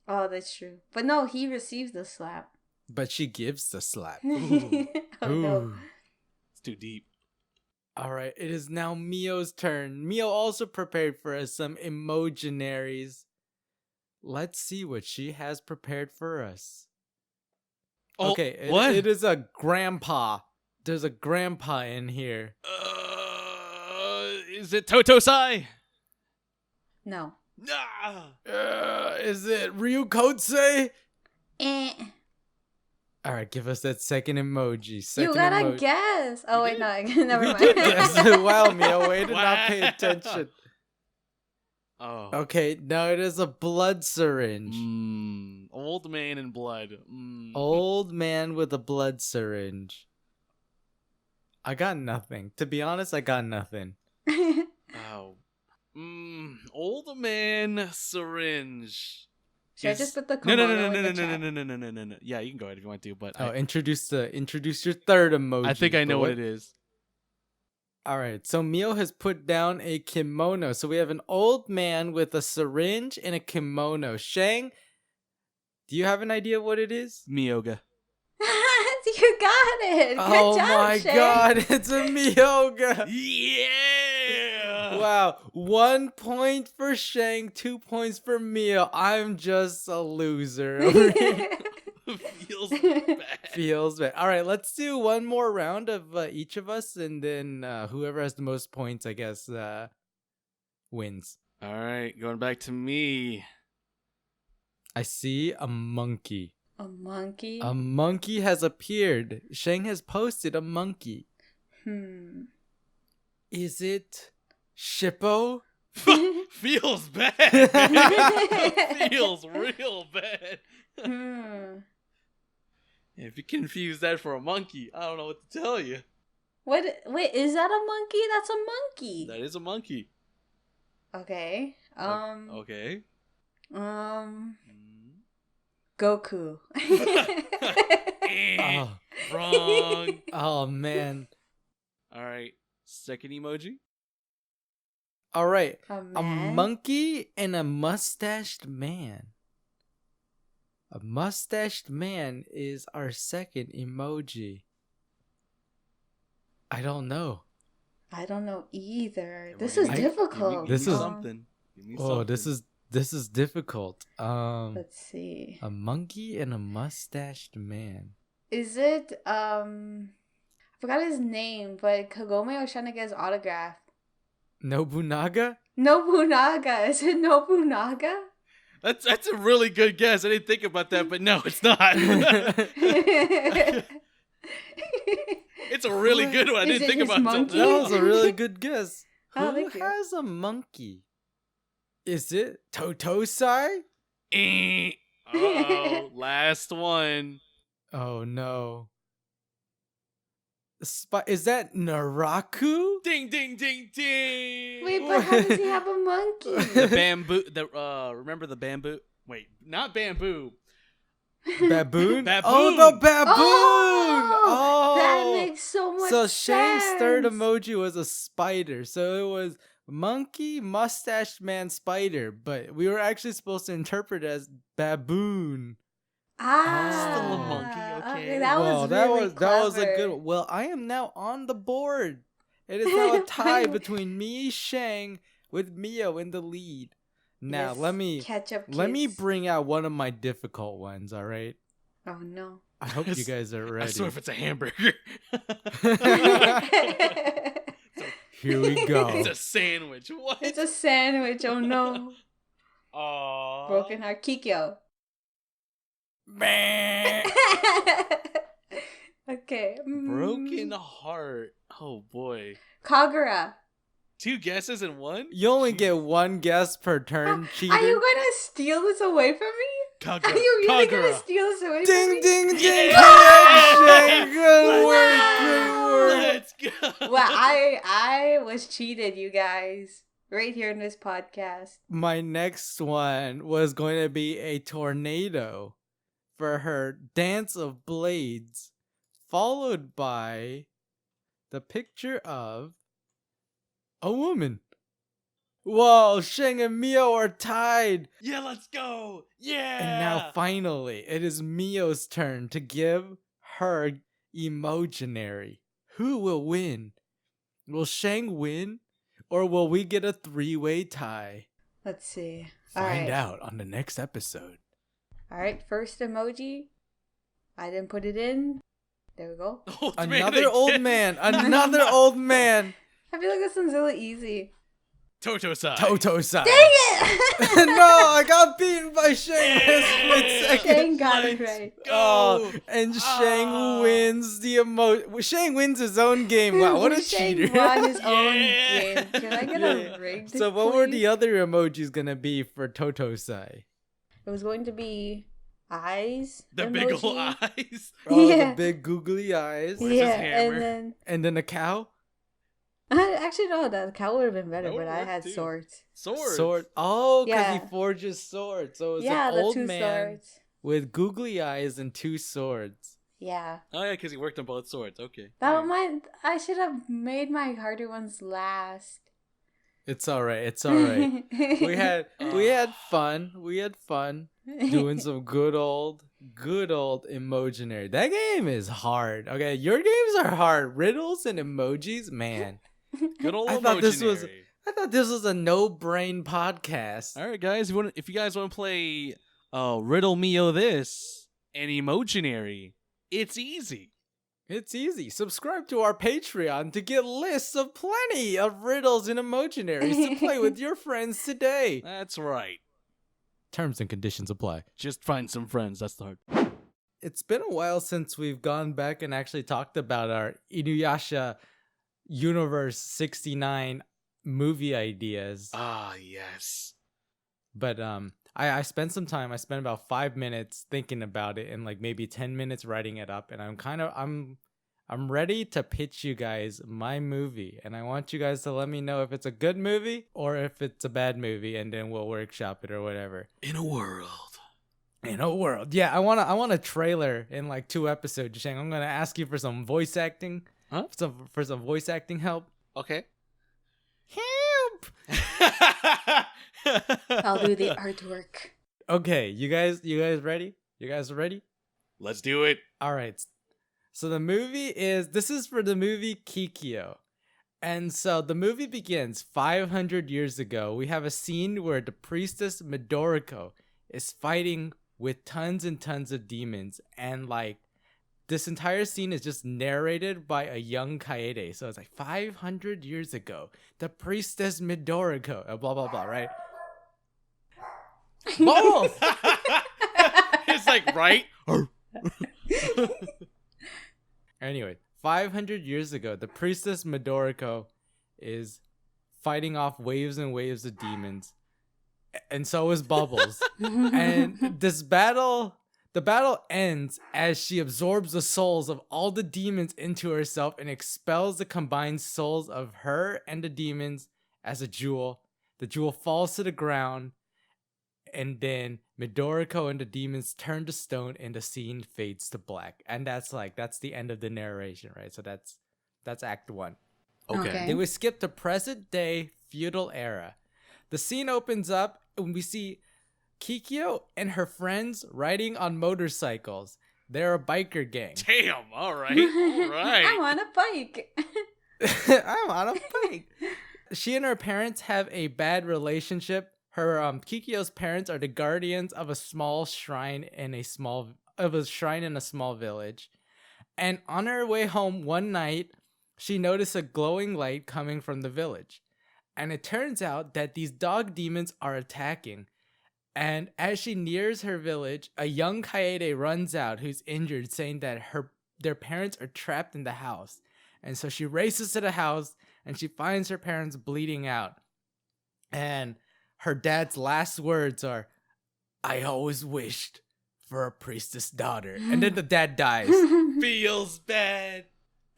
[SPEAKER 3] Oh, that's true. But no, he receives the slap.
[SPEAKER 1] But she gives the slap.
[SPEAKER 2] Ooh.
[SPEAKER 3] Oh no.
[SPEAKER 1] Ooh.
[SPEAKER 2] It's too deep.
[SPEAKER 1] All right, it is now Miyo's turn. Miyo also prepared for us some Emojinaries. Let's see what she has prepared for us.
[SPEAKER 2] Oh,
[SPEAKER 1] Okay,
[SPEAKER 2] what?
[SPEAKER 1] it is a grandpa. There's a grandpa in here.
[SPEAKER 2] Is it Totosai?
[SPEAKER 3] No.
[SPEAKER 2] Nah.
[SPEAKER 1] Is it Ryukotse?
[SPEAKER 3] Eh.
[SPEAKER 1] All right, give us that second emoji. Second
[SPEAKER 3] You gotta
[SPEAKER 1] emoji.
[SPEAKER 3] guess. Oh,
[SPEAKER 2] You
[SPEAKER 3] wait,
[SPEAKER 2] did.
[SPEAKER 3] no. Never
[SPEAKER 1] We
[SPEAKER 3] mind.
[SPEAKER 1] did guess. Wow, Miyo, way to not pay
[SPEAKER 2] Wow.
[SPEAKER 1] attention.
[SPEAKER 2] Oh.
[SPEAKER 1] Okay, now it is a blood syringe.
[SPEAKER 2] Old man in blood.
[SPEAKER 1] Old man with a blood syringe. I got nothing. To be honest, I got nothing.
[SPEAKER 2] Oh. Old man syringe.
[SPEAKER 3] Should I
[SPEAKER 2] Is-
[SPEAKER 3] just put the
[SPEAKER 2] No,
[SPEAKER 3] Komodo
[SPEAKER 2] no.
[SPEAKER 3] in the chat?
[SPEAKER 2] No. Yeah, you can go ahead if you want to, but
[SPEAKER 1] Oh, introduce your third emoji.
[SPEAKER 2] I think I know
[SPEAKER 1] but
[SPEAKER 2] what it is.
[SPEAKER 1] All right, so Miyo has put down a kimono. So we have an old man with a syringe and a kimono. Shang, do you have an idea what it is?
[SPEAKER 2] Miyoga.
[SPEAKER 3] You got it. Good
[SPEAKER 1] Oh
[SPEAKER 3] job,
[SPEAKER 1] my
[SPEAKER 3] Shay.
[SPEAKER 1] god, it's a Miyoga.
[SPEAKER 2] Yeah.
[SPEAKER 1] Wow, 1 point for Shang, 2 points for Miyo. I'm just a loser.
[SPEAKER 2] Feels bad.
[SPEAKER 1] Feels bad. All right, let's do one more round of each of us, and then whoever has the most points, I guess, wins.
[SPEAKER 2] All right, going back to me.
[SPEAKER 1] I see a monkey.
[SPEAKER 3] A monkey?
[SPEAKER 1] A monkey has appeared. Shang has posted a monkey. Is it Shippo?
[SPEAKER 2] Feels bad. Feels real bad. If you confuse that for a monkey, I don't know what to tell you.
[SPEAKER 3] What? Wait, is that a monkey? That's a monkey.
[SPEAKER 2] That is a monkey.
[SPEAKER 3] Okay.
[SPEAKER 2] Okay.
[SPEAKER 3] Goku.
[SPEAKER 1] Oh,
[SPEAKER 2] Wrong.
[SPEAKER 1] oh man.
[SPEAKER 2] All right. Second emoji.
[SPEAKER 1] All right.
[SPEAKER 3] A
[SPEAKER 1] A
[SPEAKER 3] man?
[SPEAKER 1] monkey and a mustached man. A mustached man is our second emoji. I don't know.
[SPEAKER 3] I don't know either. This
[SPEAKER 2] Give
[SPEAKER 3] is
[SPEAKER 2] me-
[SPEAKER 3] difficult.
[SPEAKER 1] This
[SPEAKER 2] Give me
[SPEAKER 1] is-
[SPEAKER 2] something. Give me
[SPEAKER 1] Oh,
[SPEAKER 2] something.
[SPEAKER 1] this is difficult.
[SPEAKER 3] Let's see.
[SPEAKER 1] A monkey and a mustached man.
[SPEAKER 3] Is it I forgot his name, but Kagome was trying to get his autograph.
[SPEAKER 1] Nobunaga?
[SPEAKER 3] Nobunaga. Is it Nobunaga?
[SPEAKER 2] That's a really good guess. I didn't think about that, but no, it's not. It's a really good one. I
[SPEAKER 3] Is
[SPEAKER 2] didn't
[SPEAKER 3] it
[SPEAKER 2] think
[SPEAKER 3] his
[SPEAKER 2] about it.
[SPEAKER 3] monkey?
[SPEAKER 1] That was a really good guess.
[SPEAKER 3] Oh,
[SPEAKER 1] Who
[SPEAKER 3] thank you.
[SPEAKER 1] has a monkey? Is it Totosai?
[SPEAKER 2] Oh, last one.
[SPEAKER 1] Oh no. Is that Naraku?
[SPEAKER 2] Ding, ding, ding, ding.
[SPEAKER 3] Wait, but how does he have a monkey?
[SPEAKER 2] The bamboo. Remember the bamboo? Wait, not bamboo.
[SPEAKER 1] Baboon?
[SPEAKER 2] Baboon.
[SPEAKER 1] Oh, the baboon!
[SPEAKER 3] Oh, that
[SPEAKER 1] Oh!
[SPEAKER 3] makes so much
[SPEAKER 1] So
[SPEAKER 3] sense.
[SPEAKER 1] Shang's third emoji was a spider. So it was monkey, mustached man, spider. But we were actually supposed to interpret it as baboon.
[SPEAKER 3] Ah,
[SPEAKER 1] Still a
[SPEAKER 2] monkey, okay.
[SPEAKER 3] that
[SPEAKER 1] Well,
[SPEAKER 3] was
[SPEAKER 1] that
[SPEAKER 3] really
[SPEAKER 1] was that was a
[SPEAKER 3] clever.
[SPEAKER 1] good one. Well, I am now on the board. It is now a tie between me, Shang, with Miyo in the lead. Now
[SPEAKER 3] Yes,
[SPEAKER 1] let me
[SPEAKER 3] catch up.
[SPEAKER 1] let me
[SPEAKER 3] kids.
[SPEAKER 1] bring out one of my difficult ones. All right.
[SPEAKER 3] Oh no.
[SPEAKER 1] I hope you guys are
[SPEAKER 2] I
[SPEAKER 1] ready.
[SPEAKER 2] swear if it's a hamburger.
[SPEAKER 1] Here we go.
[SPEAKER 2] It's a sandwich. What?
[SPEAKER 3] It's a sandwich. Oh no.
[SPEAKER 2] Aww.
[SPEAKER 3] Broken heart, Kikyo.
[SPEAKER 1] Meh.
[SPEAKER 3] Okay.
[SPEAKER 2] Broken heart. Oh boy.
[SPEAKER 3] Kagura.
[SPEAKER 2] 2 guesses in one?
[SPEAKER 1] You only get one guess per turn, cheater.
[SPEAKER 3] Are you gonna steal this away from me?
[SPEAKER 2] Kagura.
[SPEAKER 3] Are you really gonna
[SPEAKER 2] Kagura.
[SPEAKER 3] steal this away from
[SPEAKER 1] Ding,
[SPEAKER 3] me?
[SPEAKER 1] ding, ding!
[SPEAKER 2] Yeah!
[SPEAKER 1] Correction! Good work,
[SPEAKER 3] Wow!
[SPEAKER 1] good work.
[SPEAKER 2] Let's go.
[SPEAKER 3] Well, I was cheated, you guys. Right here in this podcast.
[SPEAKER 1] My next one was going to be a tornado for her dance of blades, followed by the picture of a woman. Whoa, Shang and Miyo are tied.
[SPEAKER 2] Yeah, let's go. Yeah.
[SPEAKER 1] And now finally, it is Miyo's turn to give her Emoginary. Who will win? Will Shang win? Or will we get a 3-way tie?
[SPEAKER 3] Let's see.
[SPEAKER 1] Find out on the next episode.
[SPEAKER 3] Alright, first emoji. I didn't put it in. There we go.
[SPEAKER 2] Old man
[SPEAKER 1] Another old
[SPEAKER 2] again.
[SPEAKER 1] man. Another old man.
[SPEAKER 3] I feel like this one's really easy.
[SPEAKER 2] Toto-san.
[SPEAKER 1] Toto-san.
[SPEAKER 3] Dang it!
[SPEAKER 1] No, I got beaten by Shang in a split second.
[SPEAKER 3] Shang got it right.
[SPEAKER 1] Oh, and Shang
[SPEAKER 2] Oh.
[SPEAKER 1] wins the Shang wins his own game. Wow, what a
[SPEAKER 3] Shang
[SPEAKER 1] cheater.
[SPEAKER 3] won his own
[SPEAKER 2] Yeah.
[SPEAKER 3] game. Can I get
[SPEAKER 1] Yeah.
[SPEAKER 3] a rigged?
[SPEAKER 1] So what were
[SPEAKER 3] please?
[SPEAKER 1] the other emojis gonna be for Totosai?
[SPEAKER 3] It was going to be eyes.
[SPEAKER 2] The
[SPEAKER 3] emoji.
[SPEAKER 2] big old eyes.
[SPEAKER 1] Oh,
[SPEAKER 3] Yeah.
[SPEAKER 1] the big googly eyes.
[SPEAKER 2] Where's his
[SPEAKER 3] Yeah,
[SPEAKER 2] hammer?
[SPEAKER 3] and then
[SPEAKER 1] And then a cow?
[SPEAKER 3] actually no, the cow would have been better,
[SPEAKER 2] That
[SPEAKER 3] but
[SPEAKER 2] would've
[SPEAKER 3] I
[SPEAKER 2] worked
[SPEAKER 3] had
[SPEAKER 2] too.
[SPEAKER 3] swords.
[SPEAKER 2] Swords.
[SPEAKER 1] Sword. Oh, because
[SPEAKER 3] Yeah.
[SPEAKER 1] he forges swords. So it's
[SPEAKER 3] Yeah,
[SPEAKER 1] an
[SPEAKER 3] the
[SPEAKER 1] old
[SPEAKER 3] 2
[SPEAKER 1] man
[SPEAKER 3] swords.
[SPEAKER 1] with googly eyes and 2 swords.
[SPEAKER 3] Yeah.
[SPEAKER 2] Oh yeah, because he worked on both swords. Okay.
[SPEAKER 3] That
[SPEAKER 2] Alright.
[SPEAKER 3] might. I should have made my harder ones last.
[SPEAKER 1] It's all right. It's all right. we had fun. We had fun doing some good old Emoginary. That game is hard. Okay, your games are hard. Riddles and emojis, man.
[SPEAKER 2] Good old
[SPEAKER 1] I thought this was-
[SPEAKER 2] Emoginary.
[SPEAKER 1] I thought this was a no-brain podcast.
[SPEAKER 2] All right, guys. If you guys want to play Riddle Mio this and Emoginary, it's easy.
[SPEAKER 1] It's easy. Subscribe to our Patreon to get lists of plenty of riddles and Emojinaries to play with your friends today.
[SPEAKER 2] That's right.
[SPEAKER 1] Terms and conditions apply.
[SPEAKER 2] Just find some friends. That's the hard.
[SPEAKER 1] It's been a while since we've gone back and actually talked about our Inuyasha Universe 69 movie ideas.
[SPEAKER 2] Ah, yes.
[SPEAKER 1] But I spent some time. I spent about 5 minutes thinking about it and like maybe 10 minutes writing it up. And I'm ready to pitch you guys my movie. And I want you guys to let me know if it's a good movie or if it's a bad movie, and then we'll workshop it or whatever.
[SPEAKER 2] In a world.
[SPEAKER 1] In a world. Yeah, I want a trailer in like 2 episodes, Shang. I'm gonna ask you for some voice acting.
[SPEAKER 2] Huh?
[SPEAKER 1] For some voice acting help.
[SPEAKER 2] Okay.
[SPEAKER 1] Help
[SPEAKER 3] I'll do the artwork.
[SPEAKER 1] Okay, you guys ready? You guys ready?
[SPEAKER 2] Let's do it.
[SPEAKER 1] All right. So this is for the movie Kikyo. And so the movie begins 500 years ago. We have a scene where the priestess Midoriko is fighting with tons and tons of demons. And like this entire scene is just narrated by a young Kaede. So it's like 500 years ago, the priestess Midoriko, blah, blah, blah, right? Balls!
[SPEAKER 2] It's like, right?
[SPEAKER 1] Anyway, 500 years ago, the priestess Midoriko is fighting off waves and waves of demons. And so is Bubbles. And the battle ends as she absorbs the souls of all the demons into herself and expels the combined souls of her and the demons as a jewel. The jewel falls to the ground. And then Midoriko and the demons turn to stone and the scene fades to black. And that's the end of the narration, right? So that's act 1.
[SPEAKER 3] Okay.
[SPEAKER 1] Then we skip to present day feudal era. The scene opens up and we see Kikyo and her friends riding on motorcycles. They're a biker gang.
[SPEAKER 2] Damn, all right. All right.
[SPEAKER 3] I'm on a bike.
[SPEAKER 1] I'm on a bike. She and her parents have a bad relationship. Her Kikyo's parents are the guardians of a small shrine in a small village. And on her way home one night, she noticed a glowing light coming from the village. And it turns out that these dog demons are attacking. And as she nears her village, a young Kaede runs out who's injured, saying that their parents are trapped in the house. And so she races to the house and she finds her parents bleeding out. And her dad's last words are, "I always wished for a priestess daughter." And then the dad dies.
[SPEAKER 2] Feels bad.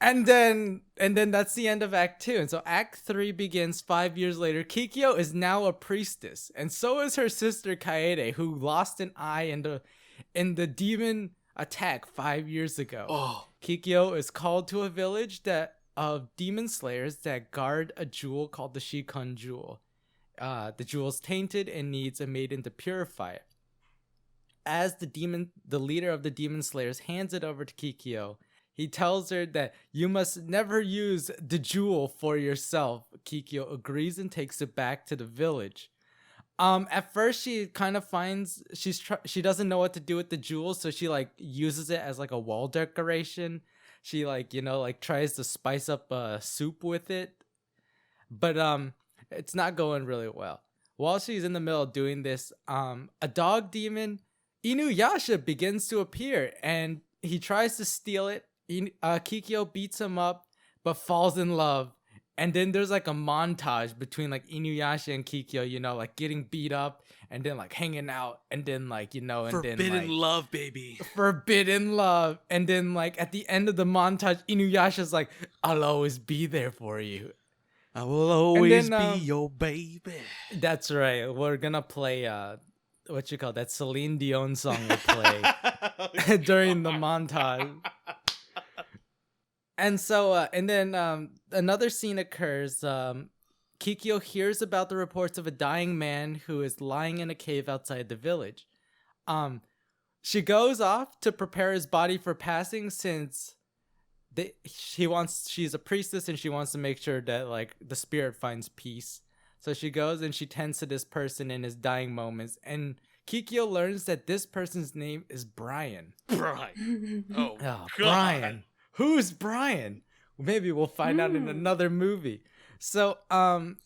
[SPEAKER 1] And then that's the end of Act 2. And so Act 3 begins 5 years later. Kikyo is now a priestess. And so is her sister Kaede, who lost an eye in the demon attack 5 years ago.
[SPEAKER 2] Oh.
[SPEAKER 1] Kikyo is called to a village of demon slayers that guard a jewel called the Shikon Jewel. The jewel's tainted and needs a maiden to purify it. As the leader of the demon slayers hands it over to Kikyo, he tells her that you must never use the jewel for yourself. Kikyo agrees and takes it back to the village. At first she kind of finds she doesn't know what to do with the jewel, so she like uses it as like a wall decoration. She tries to spice up soup with it, but it's not going really well. While she's in the middle of doing this, a dog demon, Inuyasha, begins to appear and he tries to steal it. Kikyo beats him up, but falls in love. And then there's like a montage between like Inuyasha and Kikyo, like getting beat up and then like hanging out and then like, and
[SPEAKER 2] Forbidden
[SPEAKER 1] then like
[SPEAKER 2] love, baby.
[SPEAKER 1] forbidden love. And then like at the end of the montage, Inuyasha's like, "I'll always be there for you."
[SPEAKER 2] I will always
[SPEAKER 1] then,
[SPEAKER 2] be your baby.
[SPEAKER 1] That's right. We're gonna play that Celine Dion song will play during the montage. And so, and then another scene occurs. Kikyo hears about the reports of a dying man who is lying in a cave outside the village. She goes off to prepare his body for passing since she's a priestess and she wants to make sure that like the spirit finds peace. So she goes and she tends to this person in his dying moments. And Kikyo learns that this person's name is Brian.
[SPEAKER 2] Brian. Oh,
[SPEAKER 1] God.
[SPEAKER 2] Brian.
[SPEAKER 1] Who's Brian? Maybe we'll find out in another movie. So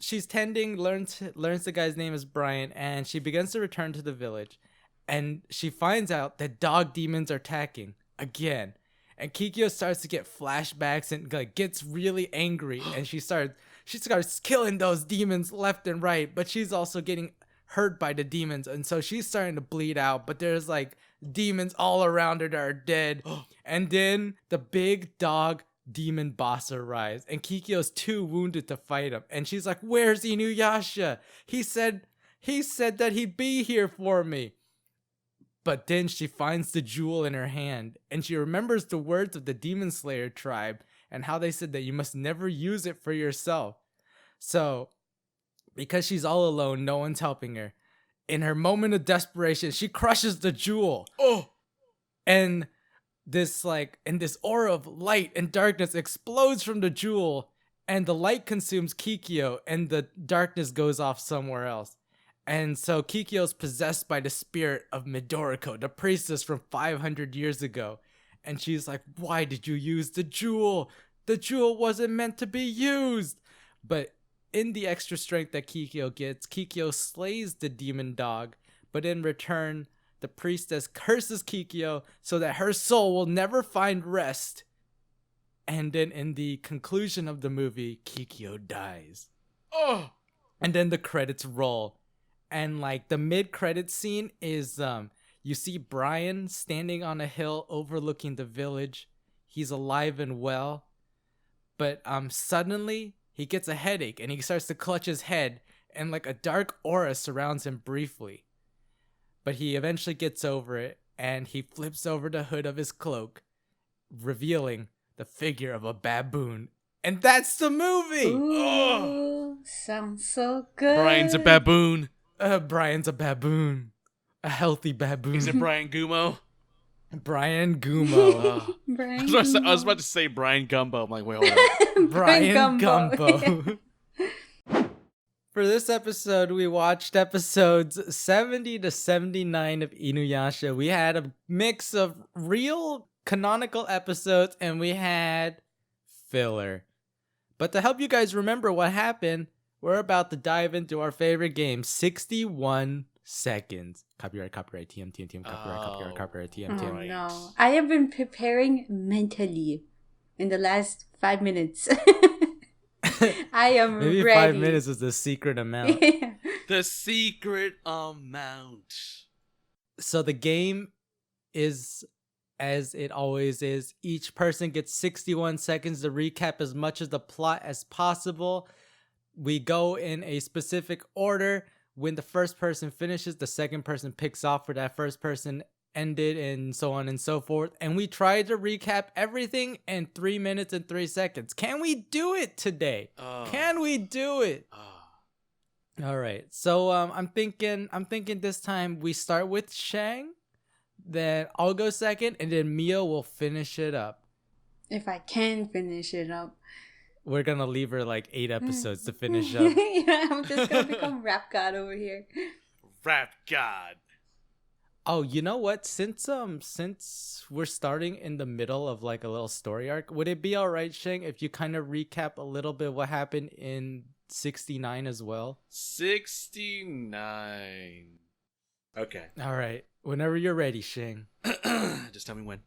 [SPEAKER 1] she's learns the guy's name is Brian, and she begins to return to the village, and she finds out that dog demons are attacking again. And Kikyo starts to get flashbacks and like gets really angry, and she starts killing those demons left and right, but she's also getting hurt by the demons, and so she's starting to bleed out, but there's like demons all around her that are dead. And then the big dog demon boss arrives, and Kikyo's too wounded to fight him, and she's like, "Where's Inuyasha? He said that he'd be here for me." But then she finds the jewel in her hand, and she remembers the words of the Demon Slayer tribe and how they said that you must never use it for yourself. So because she's all alone, no one's helping her. In her moment of desperation, she crushes the jewel.
[SPEAKER 2] Oh.
[SPEAKER 1] And this aura of light and darkness explodes from the jewel, and the light consumes Kikyo, and the darkness goes off somewhere else. And so Kikyo's possessed by the spirit of Midoriko, the priestess from 500 years ago. And she's like, why did you use the jewel? The jewel wasn't meant to be used. But in the extra strength that Kikyo gets, Kikyo slays the demon dog. But in return, the priestess curses Kikyo so that her soul will never find rest. And then in the conclusion of the movie, Kikyo dies.
[SPEAKER 2] Oh.
[SPEAKER 1] And then the credits roll. And like the mid-credit scene is you see Brian standing on a hill overlooking the village. He's alive and well. But suddenly he gets a headache and he starts to clutch his head, and like a dark aura surrounds him briefly. But he eventually gets over it, and he flips over the hood of his cloak, revealing the figure of a baboon. And that's the movie!
[SPEAKER 3] Ooh, sounds so good.
[SPEAKER 2] Brian's a baboon.
[SPEAKER 1] Brian's a baboon. A healthy baboon.
[SPEAKER 2] Is it Brian Gumo?
[SPEAKER 1] Brian Gumo.
[SPEAKER 3] Brian
[SPEAKER 2] I was about to say Brian Gumbo. I'm like, wait, hold on.
[SPEAKER 1] Brian Gumbo. For this episode, we watched episodes 70 to 79 of Inuyasha. We had a mix of real canonical episodes, and we had filler. But to help you guys remember what happened, we're about to dive into our favorite game, 61 seconds. Copyright, TM, copyright, TM,
[SPEAKER 3] Oh
[SPEAKER 2] Right.
[SPEAKER 3] no. I have been preparing mentally in the last 5 minutes. I am
[SPEAKER 1] Maybe
[SPEAKER 3] ready.
[SPEAKER 1] 5 minutes is the secret amount.
[SPEAKER 2] The secret amount.
[SPEAKER 1] So the game is, as it always is, each person gets 61 seconds to recap as much of the plot as possible. We go in a specific order. When the first person finishes, the second person picks off where that first person ended, and so on and so forth. And we try to recap everything in 3 minutes and 3 seconds. Can we do it today? Can we do it? All right. So I'm thinking this time we start with Shang, then I'll go second, and then Miyo will finish it up.
[SPEAKER 3] If I can finish it up.
[SPEAKER 1] We're gonna leave her like 8 episodes to finish up.
[SPEAKER 3] Yeah, I'm just gonna become rap god over here.
[SPEAKER 2] Rap God.
[SPEAKER 1] Oh, you know what? Since we're starting in the middle of like a little story arc, would it be all right, Shang, if you kind of recap a little bit what happened in 69 as well?
[SPEAKER 2] 69. Okay.
[SPEAKER 1] All right. Whenever you're ready, Shang.
[SPEAKER 2] Just tell me when.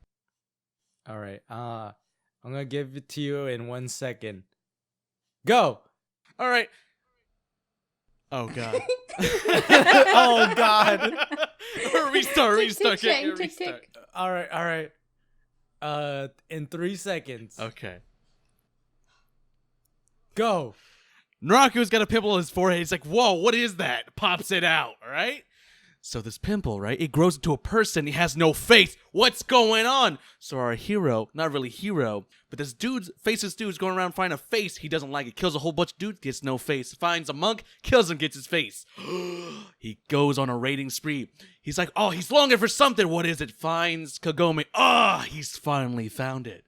[SPEAKER 1] All right. I'm gonna give it to you in 1 second. Go.
[SPEAKER 2] All right. Oh God.
[SPEAKER 1] Oh God.
[SPEAKER 2] Restart.
[SPEAKER 3] Tick,
[SPEAKER 2] Can't you
[SPEAKER 3] tick,
[SPEAKER 2] restart?
[SPEAKER 3] tick.
[SPEAKER 1] All right. In 3 seconds.
[SPEAKER 2] Okay.
[SPEAKER 1] Go.
[SPEAKER 2] Naraku's got a pimple on his forehead. He's like, whoa, what is that? Pops it out, all right? So this pimple, right, it grows into a person. He has no face. What's going on? So our hero, not really hero, but this faceless dude's going around finding a face he doesn't like. It kills a whole bunch of dudes, gets no face. Finds a monk, kills him, gets his face. He goes on a raiding spree. He's like, oh, he's longing for something. What is it? Finds Kagome. He's finally found it.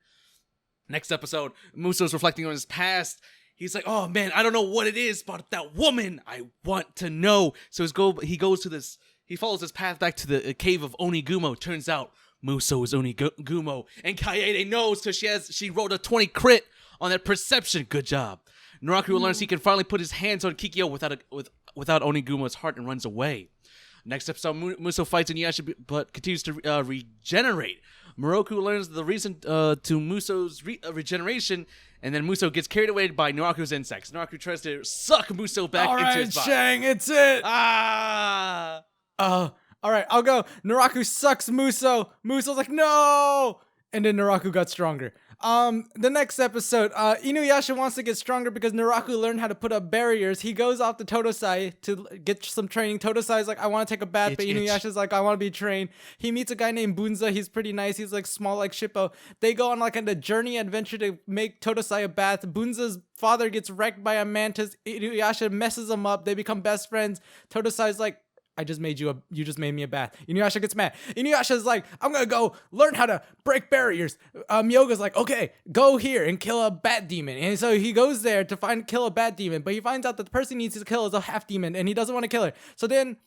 [SPEAKER 2] Next episode, Muso's reflecting on his past. He's like, oh man, I don't know what it is, but that woman, I want to know. So he follows his path back to the cave of Onigumo. Turns out Muso is Onigumo, and Kaede knows because she rolled a 20 crit on that perception. Good job. Naraku learns he can finally put his hands on Kikyo without Onigumo's heart and runs away. Next episode, Muso fights Inuyasha but continues to regenerate. Miroku learns the reason to Muso's regeneration, and then Muso gets carried away by Naraku's insects. Naraku tries to suck Muso back into his body.
[SPEAKER 1] Shang, it's it.
[SPEAKER 2] Ah!
[SPEAKER 1] All right, I'll go. Naraku sucks Muso. Muso's like, no! And then Naraku got stronger. The next episode, Inuyasha wants to get stronger because Naraku learned how to put up barriers. He goes off to Totosai to get some training. Totosai's like, I want to take a bath, but Inuyasha's like, I want to be trained. He meets a guy named Bunza. He's pretty nice. He's like small like Shippo. They go on like a journey adventure to make Totosai a bath. Bunza's father gets wrecked by a mantis. Inuyasha messes him up. They become best friends. Totosai's like, you just made me a bath. Inuyasha gets mad. Inuyasha's like, I'm gonna go learn how to break barriers. Miyoga's like, okay, go here and kill a bat demon. And so he goes there to kill a bat demon, but he finds out that the person he needs to kill is a half demon and he doesn't want to kill her. So then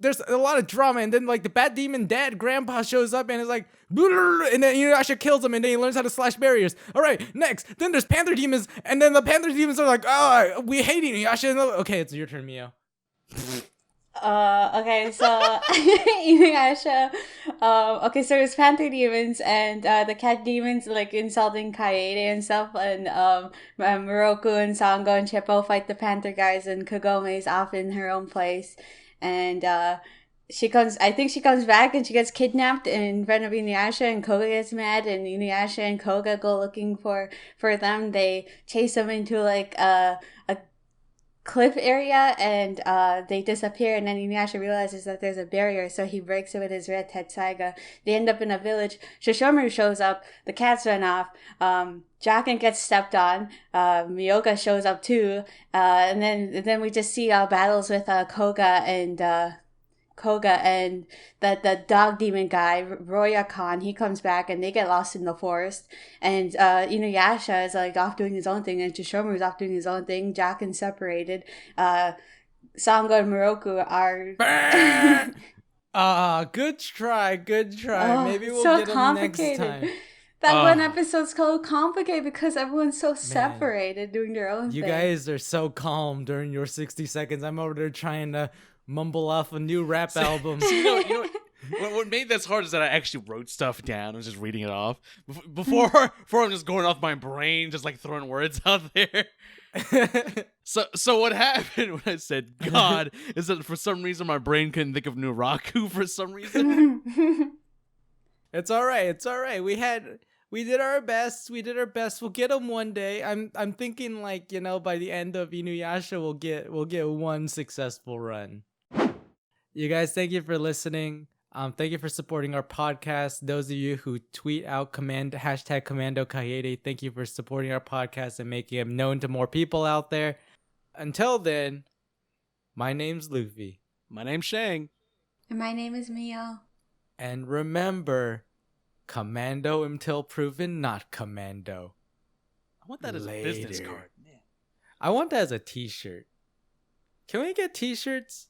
[SPEAKER 1] there's a lot of drama, and then like the bat demon dad grandpa shows up and is like, and then Inuyasha kills him, and then he learns how to slash barriers. All right, next. Then there's panther demons, and then the panther demons are like, oh, we hate Inuyasha. Okay, it's your turn, Miyo.
[SPEAKER 3] Okay, so Inuyasha, okay, so there's panther demons and the cat demons like insulting Kaede and stuff, and Miroku and Sango and Chippo fight the panther guys, and Kagome is off in her own place, and I think she comes back and she gets kidnapped in front of Inuyasha, and Koga gets mad, and Inuyasha and Koga go looking for them. They chase them into like a cliff area, and they disappear, and then Inuyasha realizes that there's a barrier, so he breaks it with his red Tetsaiga. They end up in a village. Shishomaru shows up, the cats run off, Jacken gets stepped on, Miyoga shows up too, and then we just see battles with Koga and the dog demon guy, Roya Khan. He comes back and they get lost in the forest. And Inuyasha is like off doing his own thing, and Chishomaru's off doing his own thing. Jacken's separated. Sango and Miroku are...
[SPEAKER 1] Good try. Maybe we'll
[SPEAKER 3] so
[SPEAKER 1] get them next time.
[SPEAKER 3] That one episode's so complicated because everyone's so separated doing their own thing.
[SPEAKER 1] You guys are so calm during your 60 seconds. I'm over there trying to mumble off a new rap album.
[SPEAKER 2] You know what made this hard is that I actually wrote stuff down. I was just reading it off before I'm just going off my brain, just like throwing words out there. So what happened when I said God is that for some reason my brain couldn't think of Naraku for some reason.
[SPEAKER 1] It's all right. We did our best. We'll get them one day. I'm thinking like, by the end of Inuyasha we'll get one successful run. You guys, thank you for listening. Thank you for supporting our podcast. Those of you who tweet out hashtag Commando Kaede, thank you for supporting our podcast and making it known to more people out there. Until then, my name's Loofie.
[SPEAKER 2] My name's Shang.
[SPEAKER 3] And my name is Miyo.
[SPEAKER 1] And remember, Commando until proven not Commando.
[SPEAKER 2] I want that as a business card. Man.
[SPEAKER 1] I want that as a t-shirt. Can we get t-shirts?